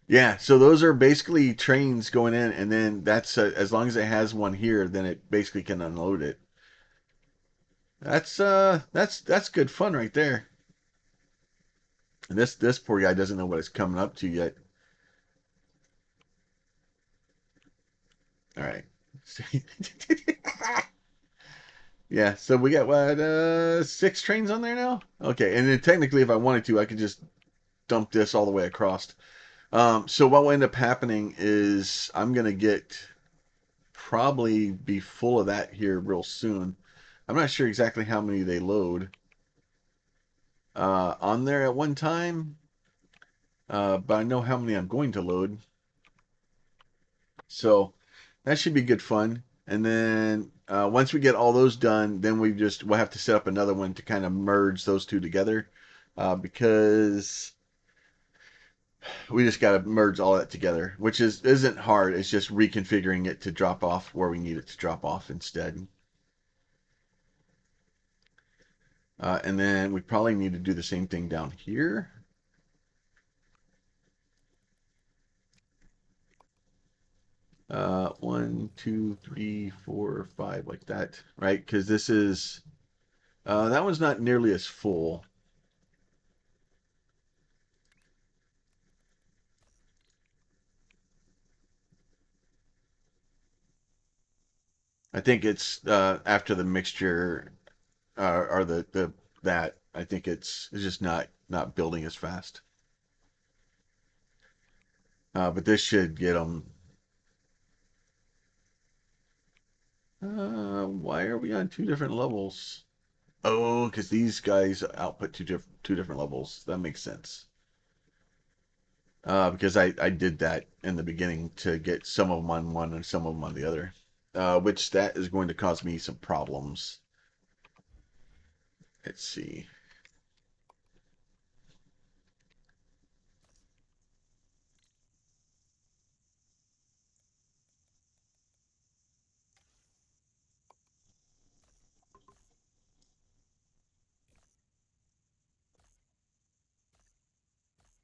yeah, so those are basically trains going in, and then that's as long as it has one here, then it basically can unload it. That's good fun right there. And this poor guy doesn't know what it's coming up to yet. All right. Yeah, so we got what 6 trains on there now? Okay, and then technically, if I wanted to, I could just dump this all the way across. So what will end up happening is I'm gonna get probably be full of that here real soon. I'm not sure exactly how many they load on there at one time, but I know how many I'm going to load. So that should be good fun. And then once we get all those done, then we'll have to set up another one to kind of merge those two together because we just got to merge all that together, which isn't hard. It's just reconfiguring it to drop off where we need it to drop off instead. And then we probably need to do the same thing down here. One, two, three, four, five, like that, right? Because this is that one's not nearly as full. I think it's after the mixture or the that I think it's just not building as fast. But this should get them. Why are we on 2 different levels? Oh, because these guys output two different levels. That makes sense. Because I did that in the beginning to get some of them on one and some of them on the other, which that is going to cause me some problems. Let's see.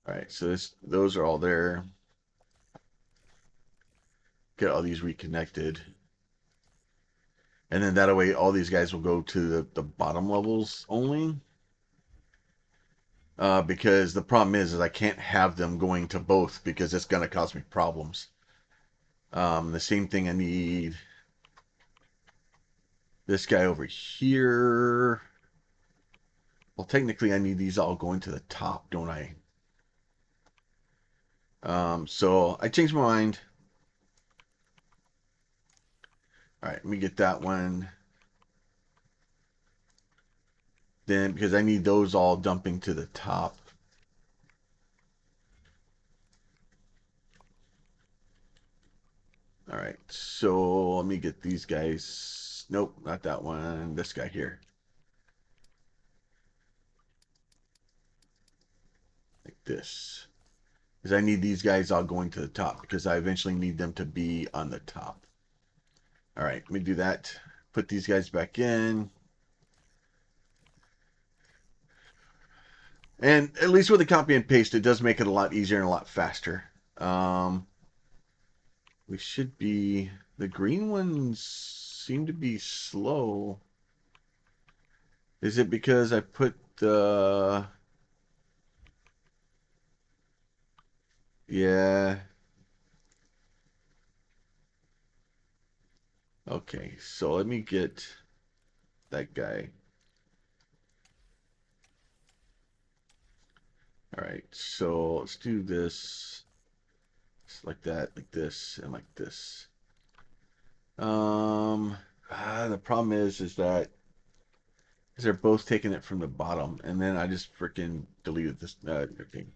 All right, so those are all there. Get all these reconnected, and then that way all these guys will go to the bottom levels only. Because the problem is I can't have them going to both because it's going to cause me problems. The same thing I need this guy over here. Well, technically I need these all going to the top, don't I? So I changed my mind. All right, let me get that one. Then, because I need those all dumping to the top. All right, so let me get these guys. Nope, not that one. This guy here. Like this. Because I need these guys all going to the top because I eventually need them to be on the top. All right, let me do that. Put these guys back in. And at least with the copy and paste, it does make it a lot easier and a lot faster. Um, we should be. The green ones seem to be slow. Is it because I put the. Yeah. Okay, so let me get that guy. All right, so let's do this. Like that, like this, and like this. Um, the problem is that they're both taking it from the bottom, and then I just freaking deleted this. Okay.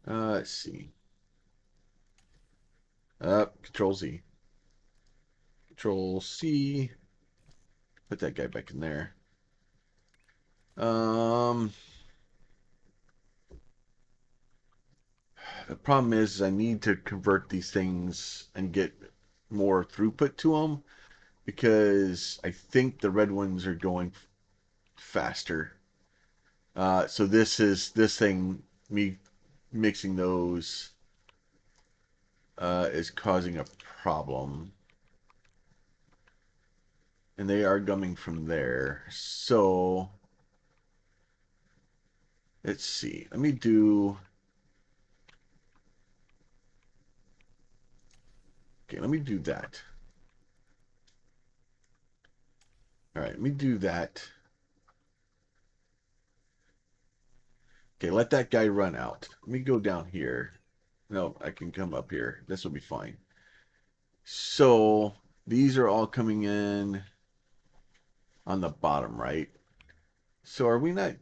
Let's see. Control Z, Control C. Put that guy back in there. Um, the problem is I need to convert these things and get more throughput to them because I think the red ones are going faster. So this thing, me mixing those is causing a problem. And they are coming from there. So let's see. Let me do. Okay, let me do that. All right, let me do that. Okay, let that guy run out. Let me go down here. No, I can come up here. This will be fine. So these are all coming in on the bottom, right? So are we not?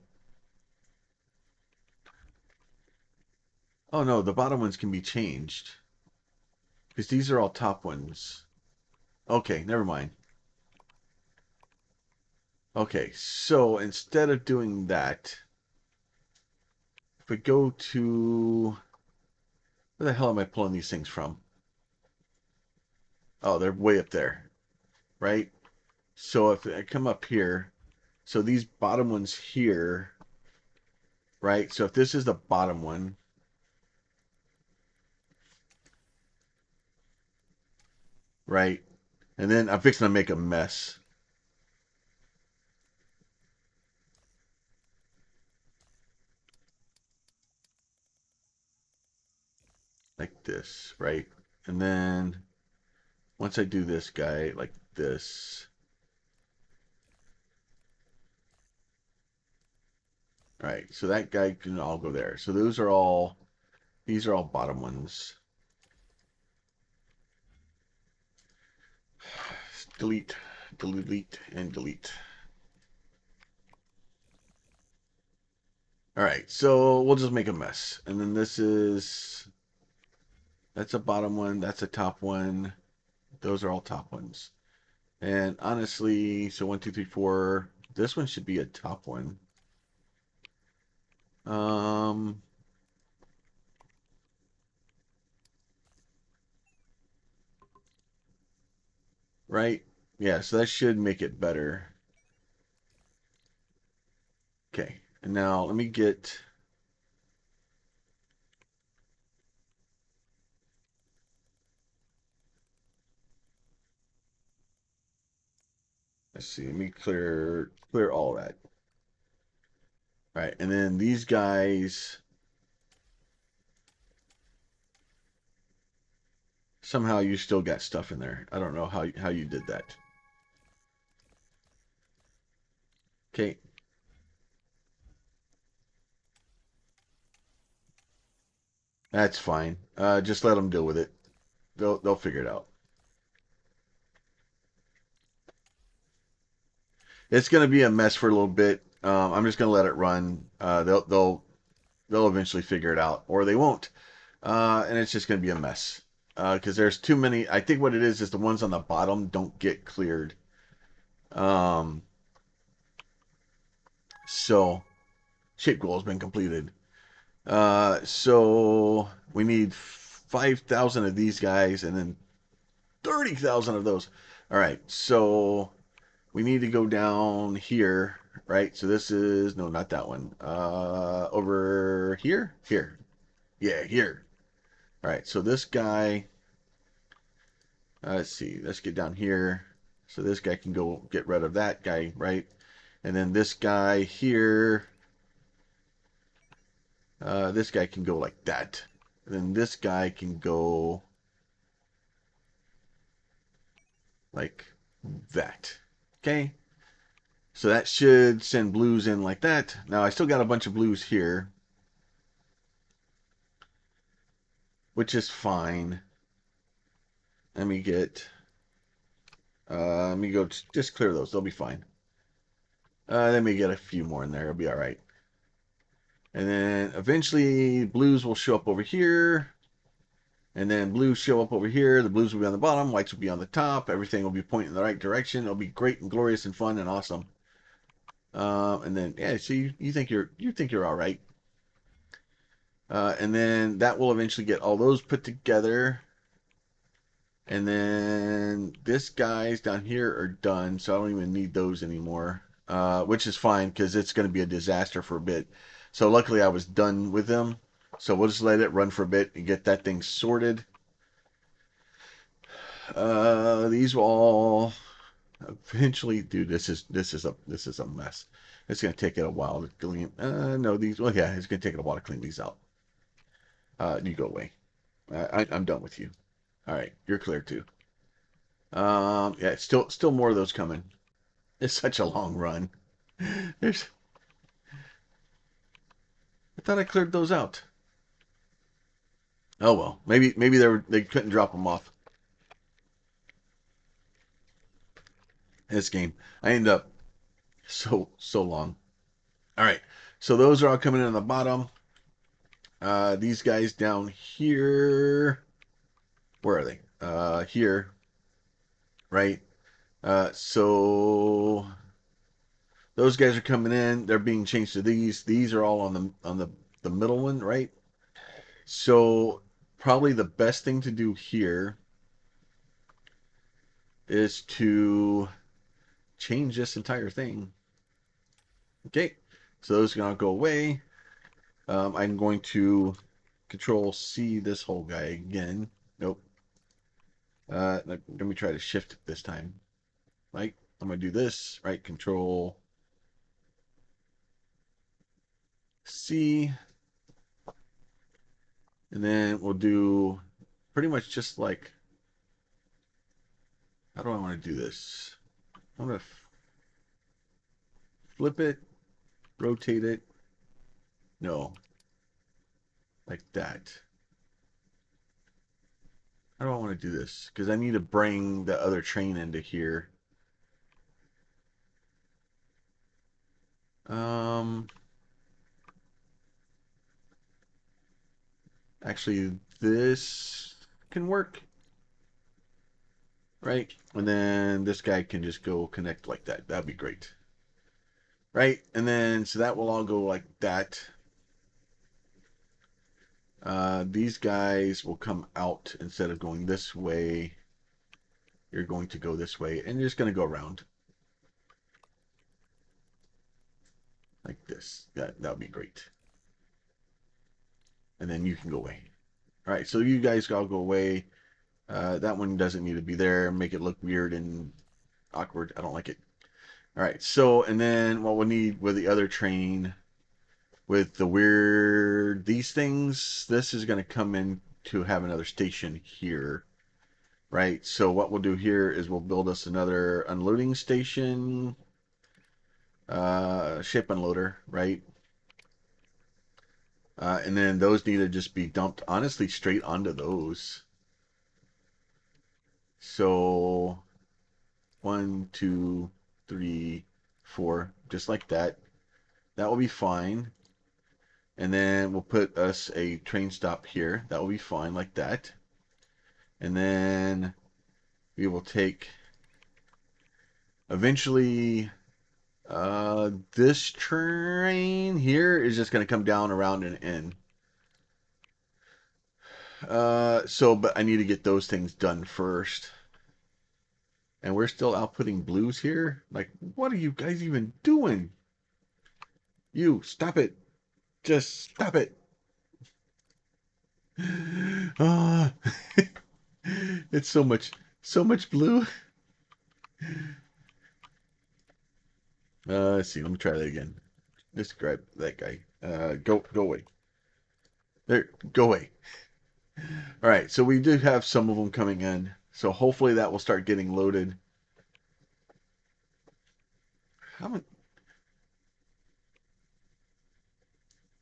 Oh no, the bottom ones can be changed because these are all top ones. Okay, never mind. Okay, so instead of doing that, if we go to where the hell am I pulling these things from? Oh, they're way up there, right? So if I come up here, so these bottom ones here, right? So if this is the bottom one, right? And then I'm fixing to make a mess. Like this, right? And then once I do this guy like this, all right, so that guy can all go there. So these are all bottom ones. Delete, delete, and delete. All right, so we'll just make a mess. And then that's a bottom one, that's a top one. Those are all top ones. And honestly, so 1, 2, 3, 4. This one should be a top one. Um, right? Yeah, so that should make it better. Okay, and now let me get. Let's see. Let me clear all that. Right, and then these guys. Somehow you still got stuff in there. I don't know how you did that. Okay, that's fine. Just let them deal with it. They'll figure it out. It's gonna be a mess for a little bit. I'm just gonna let it run. They'll eventually figure it out, or they won't. And it's just gonna be a mess because there's too many. I think what it is the ones on the bottom don't get cleared. Um, so shape goal has been completed. So we need 5,000 of these guys and then 30,000 of those. All right, so we need to go down here, right? So this is, no, not that one. Over here? Here. Yeah, here. All right, so this guy, let's see, let's get down here. So this guy can go get rid of that guy, right? And then this guy here, this guy can go like that. And then this guy can go like that. Okay? So that should send blues in like that. Now I still got a bunch of blues here, which is fine. Let me get, let me go just clear those. They'll be fine. Let me get a few more in there. It'll be all right. And then eventually blues will show up over here. And then blues show up over here. The blues will be on the bottom. Whites will be on the top. Everything will be pointing in the right direction. It'll be great and glorious and fun and awesome. And then yeah, so you think you're all right. And then that will eventually get all those put together. And then this guys down here are done, so I don't even need those anymore, which is fine because it's going to be a disaster for a bit. So luckily I was done with them. So we'll just let it run for a bit and get that thing sorted. These will all eventually, dude. This is a mess. It's going to take it a while to clean. No, these. Well, yeah, it's going to take it a while to clean these out. You go away. I'm done with you. All right, you're clear too. Yeah, still more of those coming. It's such a long run. There's, I thought I cleared those out. Oh well, maybe they couldn't drop them off this game. I end up so long. All right, so those are all coming in on the bottom. These guys down here, where are they? Here, right? So those guys are coming in. They're being changed to these. These are all on the middle one, right? So probably the best thing to do here is to change this entire thing. Okay, so those are gonna go away. I'm going to Control C this whole guy again. Nope. Let me try to shift it this time. Right, I'm gonna do this. Right, Control C, and then we'll do pretty much just like. How do I want to do this? I'm gonna flip it, rotate it. No, like that. How do I want to do this? Because I need to bring the other train into here. Um, Actually, this can work, right? And then this guy can just go connect like that. That'd be great, right? And then so that will all go like that. These guys will come out instead of going this way. You're going to go this way, and you're just going to go around like this. That would be great. And then you can go away. All right, so you guys all go away. That one doesn't need to be there. Make it look weird and awkward. I don't like it. All right, so and then what we'll need with the other train with the weird these things, this is going to come in to have another station here, right? So what we'll do here is we'll build us another unloading station, ship unloader, right? And then those need to just be dumped honestly straight onto those. So 1, 2, 3, 4, just like that. That will be fine. And then we'll put us a train stop here. That will be fine like that. And then we will take eventually this train here is just going to come down around and in. But I need to get those things done first. And we're still outputting blues here. Like, what are you guys even doing? You stop it. Just stop it. Ah, it's so much blue. Let's see. Let me try that again. Just grab that guy. Go away. There, go away. All right. So we do have some of them coming in. So hopefully that will start getting loaded. How many?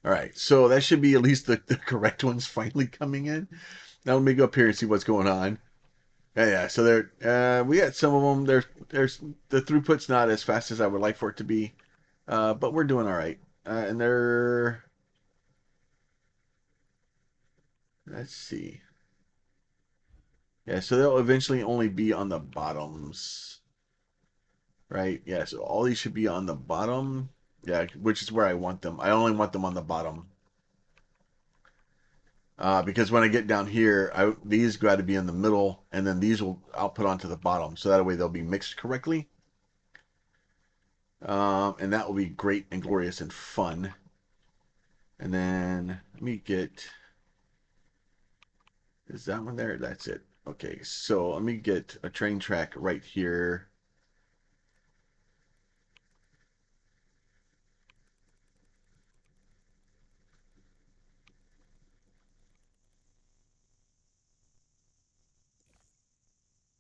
All right. So that should be at least the correct ones finally coming in. Now let me go up here and see what's going on. Yeah. So there, we got some of them. There's the throughput's not as fast as I would like for it to be, but we're doing all right. And they're let's see. Yeah, so they'll eventually only be on the bottoms, right? Yeah, so all these should be on the bottom. Yeah, which is where I want them. I only want them on the bottom. Because when I get down here, these got to be in the middle, and then these will output onto the bottom, so that way they'll be mixed correctly. And that will be great and glorious and fun. And then let me get, is that one there? That's it. Okay, so let me get a train track right here.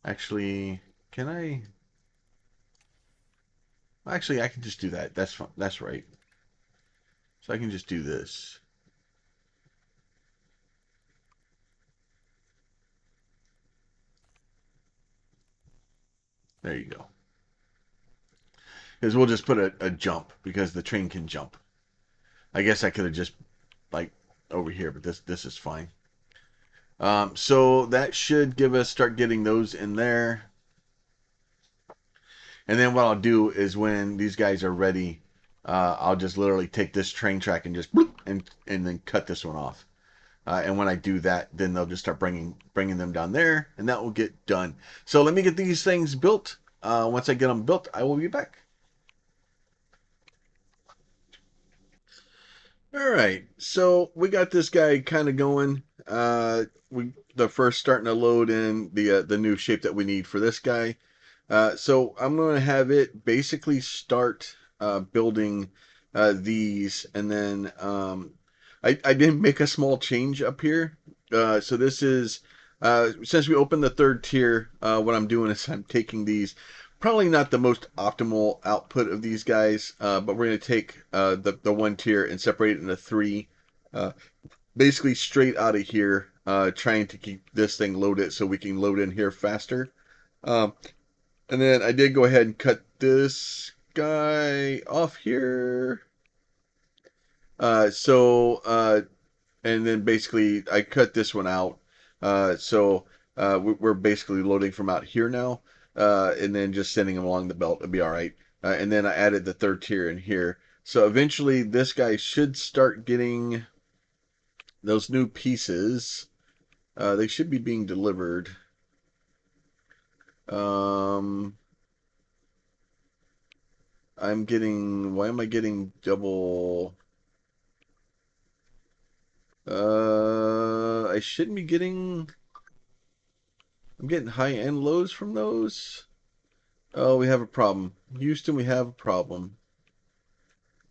Actually, can I? Actually, I can just do that. That's fine. That's right. So I can just do this. There you go. Because we'll just put a jump because the train can jump. I guess I could have just like over here, but this is fine. So that should give us start getting those in there. And then what I'll do is when these guys are ready, I'll just literally take this train track and just bloop, and then cut this one off. And when I do that, then they'll just start bringing them down there, and that will get done. So let me get these things built. Once I get them built, I will be back. All right, so we got this guy kind of going. We the first starting to load in the new shape that we need for this guy. So I'm going to have it basically start building these, and then I did make a small change up here. So this is since we opened the third tier, what I'm doing is I'm taking these. Probably not the most optimal output of these guys, but we're going to take the one tier and separate it into three. Uh, Basically straight out of here, trying to keep this thing loaded so we can load in here faster. Um, and then I did go ahead and cut this guy off here. And then basically I cut this one out. We're basically loading from out here now, and then just sending them along the belt. It'll be all right. And then I added the third tier in here. So eventually this guy should start getting those new pieces. They should be being delivered. Um, I'm getting. Why am I getting double? I shouldn't be getting. I'm getting high and lows from those. Oh, we have a problem. Houston, we have a problem.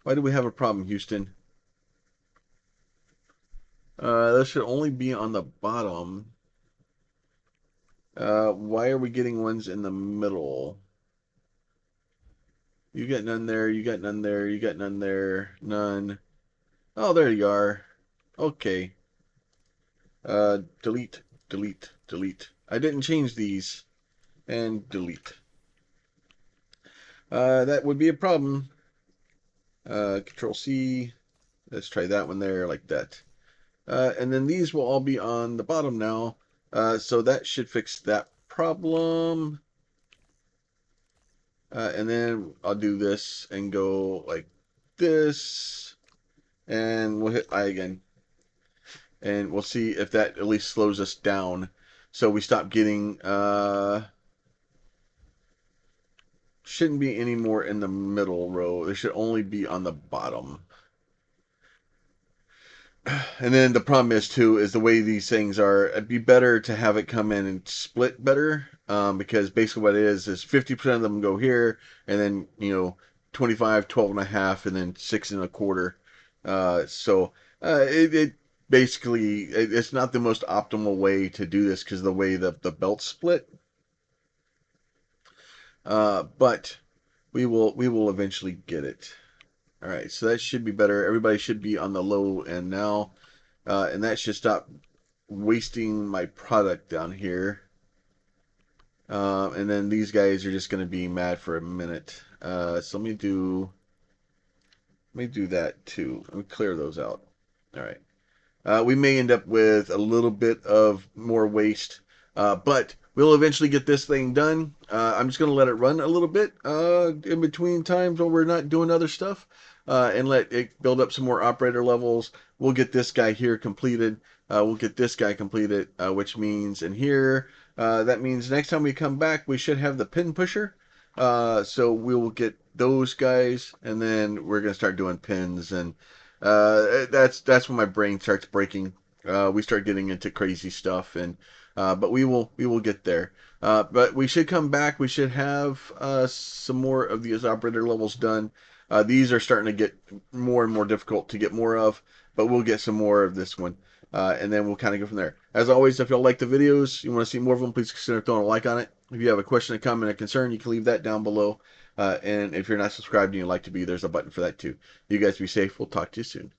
Why do we have a problem, Houston? That should only be on the bottom. Why are we getting ones in the middle? You got none there, you got none there, you got none there, none. Oh, there you are. Okay. Delete, delete, delete. I didn't change these. And delete. That would be a problem. Control C. Let's try that one there like that. And then these will all be on the bottom now. So that should fix that problem. And then I'll do this and go like this. And we'll hit I again. And we'll see if that at least slows us down. So we stop getting... shouldn't be any more in the middle row. They should only be on the bottom. And then the problem is too is the way these things are. It'd be better to have it come in and split better, because basically what it is 50% of them go here, and then 25, 12 and a half, and then 6 1/4. It basically it's not the most optimal way to do this because of the way the belt split. But we will eventually get it. All right, so that should be better. Everybody should be on the low end now, and that should stop wasting my product down here. And then these guys are just going to be mad for a minute. So let me do that too. Let me clear those out. All right. We may end up with a little bit of more waste, But we'll eventually get this thing done. I'm just going to let it run a little bit in between times when we're not doing other stuff, and let it build up some more operator levels. We'll get this guy here completed. We'll get this guy completed, which means in here, that means next time we come back, we should have the pin pusher. So we will get those guys, and then we're gonna start doing pins, and that's when my brain starts breaking. We start getting into crazy stuff, and but we will get there. But we should come back. We should have some more of these operator levels done. These are starting to get more and more difficult to get more of, but we'll get some more of this one. And then we'll kind of go from there. As always, if y'all like the videos, you want to see more of them, please consider throwing a like on it. If you have a question, a comment, a concern, you can leave that down below. And if you're not subscribed and you'd like to be, there's a button for that too. You guys be safe. We'll talk to you soon.